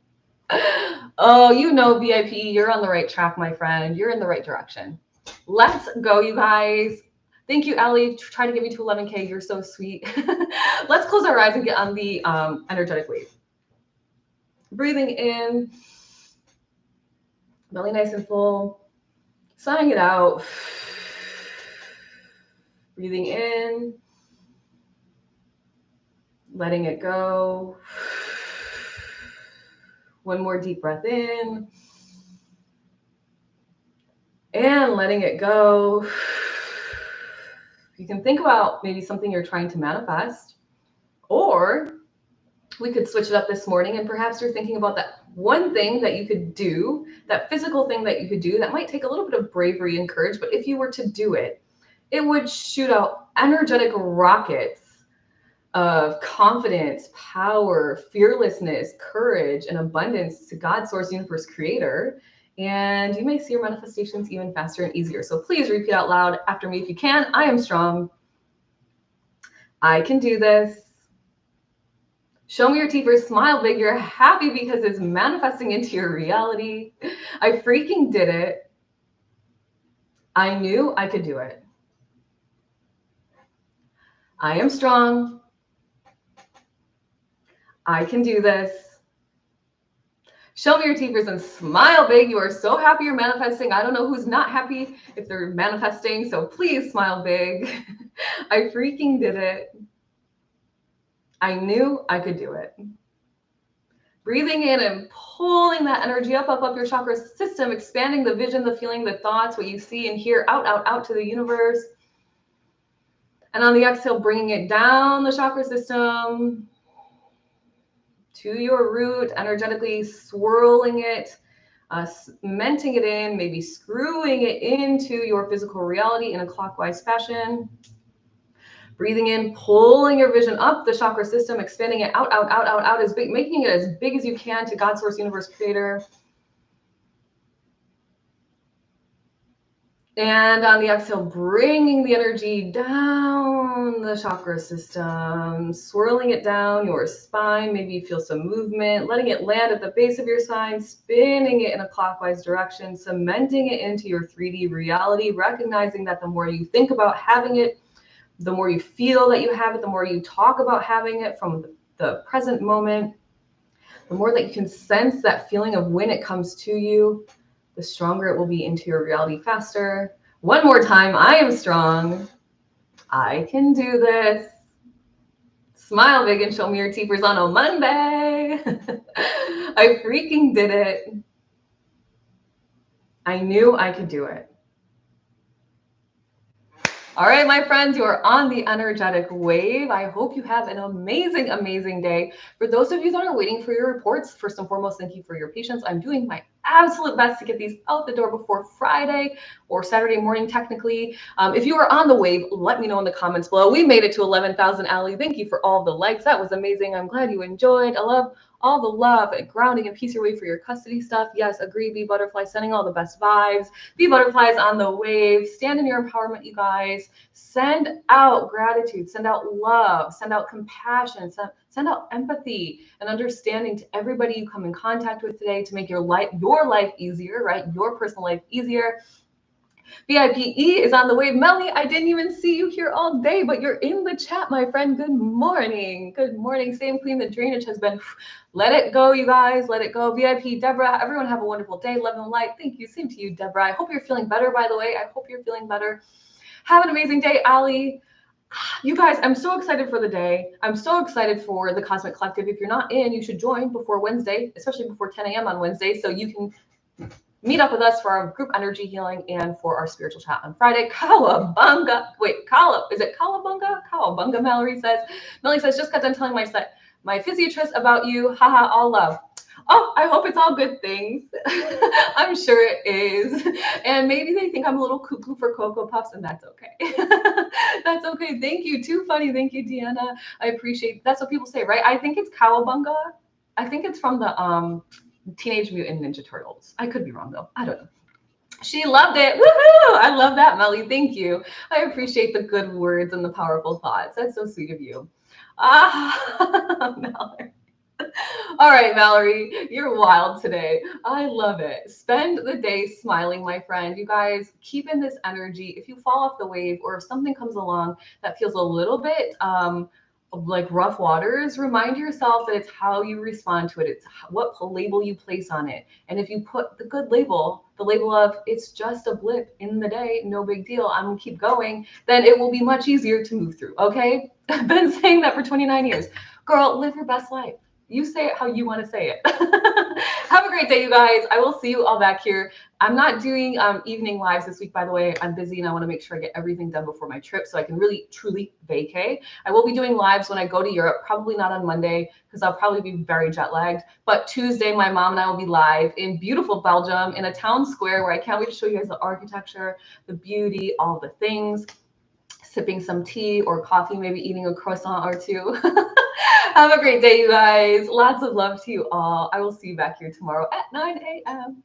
Oh, you know, VIP, you're on the right track, my friend. You're in the right direction. Let's go, you guys. Thank you, Ellie. Try to get me to 11K. You're so sweet. Let's close our eyes and get on the energetic wave. Breathing in, belly nice and full. Sighing it out. Breathing in, letting it go. One more deep breath in. And letting it go. You can think about maybe something you're trying to manifest, or we could switch it up this morning and perhaps you're thinking about that one thing that you could do, that physical thing that you could do that might take a little bit of bravery and courage, but if you were to do it, it would shoot out energetic rockets of confidence, power, fearlessness, courage, and abundance to God, source, universe, creator. And you may see your manifestations even faster and easier. So please repeat out loud after me if you can. I am strong. I can do this. Show me your teeth, smile big. You're happy because it's manifesting into your reality. I freaking did it. I knew I could do it. I am strong. I can do this. Show me your teeth and smile big. You are so happy you're manifesting. I don't know who's not happy if they're manifesting, so please smile big. I freaking did it. I knew I could do it. Breathing in and pulling that energy up your chakra system, expanding the vision, the feeling, the thoughts, what you see and hear out to the universe. And on the exhale, bringing it down the chakra system to your root, energetically swirling it, cementing it in, maybe screwing it into your physical reality in a clockwise fashion. Breathing in, pulling your vision up the chakra system, expanding it out, as big, making it as big as you can to God, source, universe, creator. And on the exhale, bringing the energy down the chakra system, swirling it down your spine. Maybe you feel some movement, letting it land at the base of your spine, spinning it in a clockwise direction, cementing it into your 3D reality, recognizing that the more you think about having it, the more you feel that you have it, the more you talk about having it from the present moment, the more that you can sense that feeling of when it comes to you, the stronger it will be into your reality faster. One more time, I am strong. I can do this. Smile big and show me your teepers on a Monday. I freaking did it. I knew I could do it. All right, my friends, you are on the energetic wave. I hope you have an amazing, amazing day. For those of you that are waiting for your reports, first and foremost, thank you for your patience. I'm doing my absolute best to get these out the door before Friday or Saturday morning, technically. If you are on the wave, let me know in the comments below. We made it to 11,000, Allie. Thank you for all the likes. That was amazing. I'm glad you enjoyed. I love all the love and grounding and peace your way for your custody stuff. Yes, agree, Bee Butterfly, sending all the best vibes. Bee Butterflies on the wave. Stand in your empowerment, you guys. Send out gratitude, send out love, send out compassion, send out empathy and understanding to everybody you come in contact with today to make your life easier, right? Your personal life easier. VIPE is on the wave. Melly, I didn't even see you here all day, but you're in the chat, my friend. Good morning. Good morning. Same Queen, the drainage has been, let it go, you guys. Let it go. VIP, Deborah, everyone have a wonderful day. Love and light. Thank you. Same to you, Deborah. I hope you're feeling better, by the way. I hope you're feeling better. Have an amazing day, Allie. You guys, I'm so excited for the day. I'm so excited for the Cosmic Collective. If you're not in, you should join before Wednesday, especially before 10 a.m. on Wednesday, so you can meet up with us for our group energy healing and for our spiritual chat on Friday. Kawabunga. Wait, is it Kawabunga? Kawabunga, Mallory says. Melly says, just got done telling my physiatrist about you. Haha, all love. Oh, I hope it's all good things. I'm sure it is. And maybe they think I'm a little cuckoo for Cocoa Puffs, and that's okay. That's okay. Thank you. Too funny. Thank you, Deanna. I appreciate that's what people say, right? I think it's cowabunga. I think it's from the Teenage Mutant Ninja Turtles. I could be wrong though. I don't know. She loved it. Woohoo! I love that, Melly. Thank you. I appreciate the good words and the powerful thoughts. That's so sweet of you. Ah, Mallory. All right, Mallory, you're wild today. I love it. Spend the day smiling, my friend. You guys keep in this energy. If you fall off the wave or if something comes along that feels a little bit like rough waters, remind yourself that it's how you respond to it. It's what label you place on it. And if you put the good label, the label of it's just a blip in the day, no big deal, I'm gonna keep going, then it will be much easier to move through. Okay? I've been saying that for 29 years. Girl, live your best life. You say it how you want to say it. Have a great day, you guys. I will see you all back here. I'm not doing evening lives this week, by the way. I'm busy and I want to make sure I get everything done before my trip so I can really, truly vacay. I will be doing lives when I go to Europe, probably not on Monday because I'll probably be very jet lagged. But Tuesday, my mom and I will be live in beautiful Belgium in a town square where I can't wait to show you guys the architecture, the beauty, all the things. Sipping some tea or coffee, maybe eating a croissant or two. Have a great day, you guys. Lots of love to you all. I will see you back here tomorrow at 9 a.m.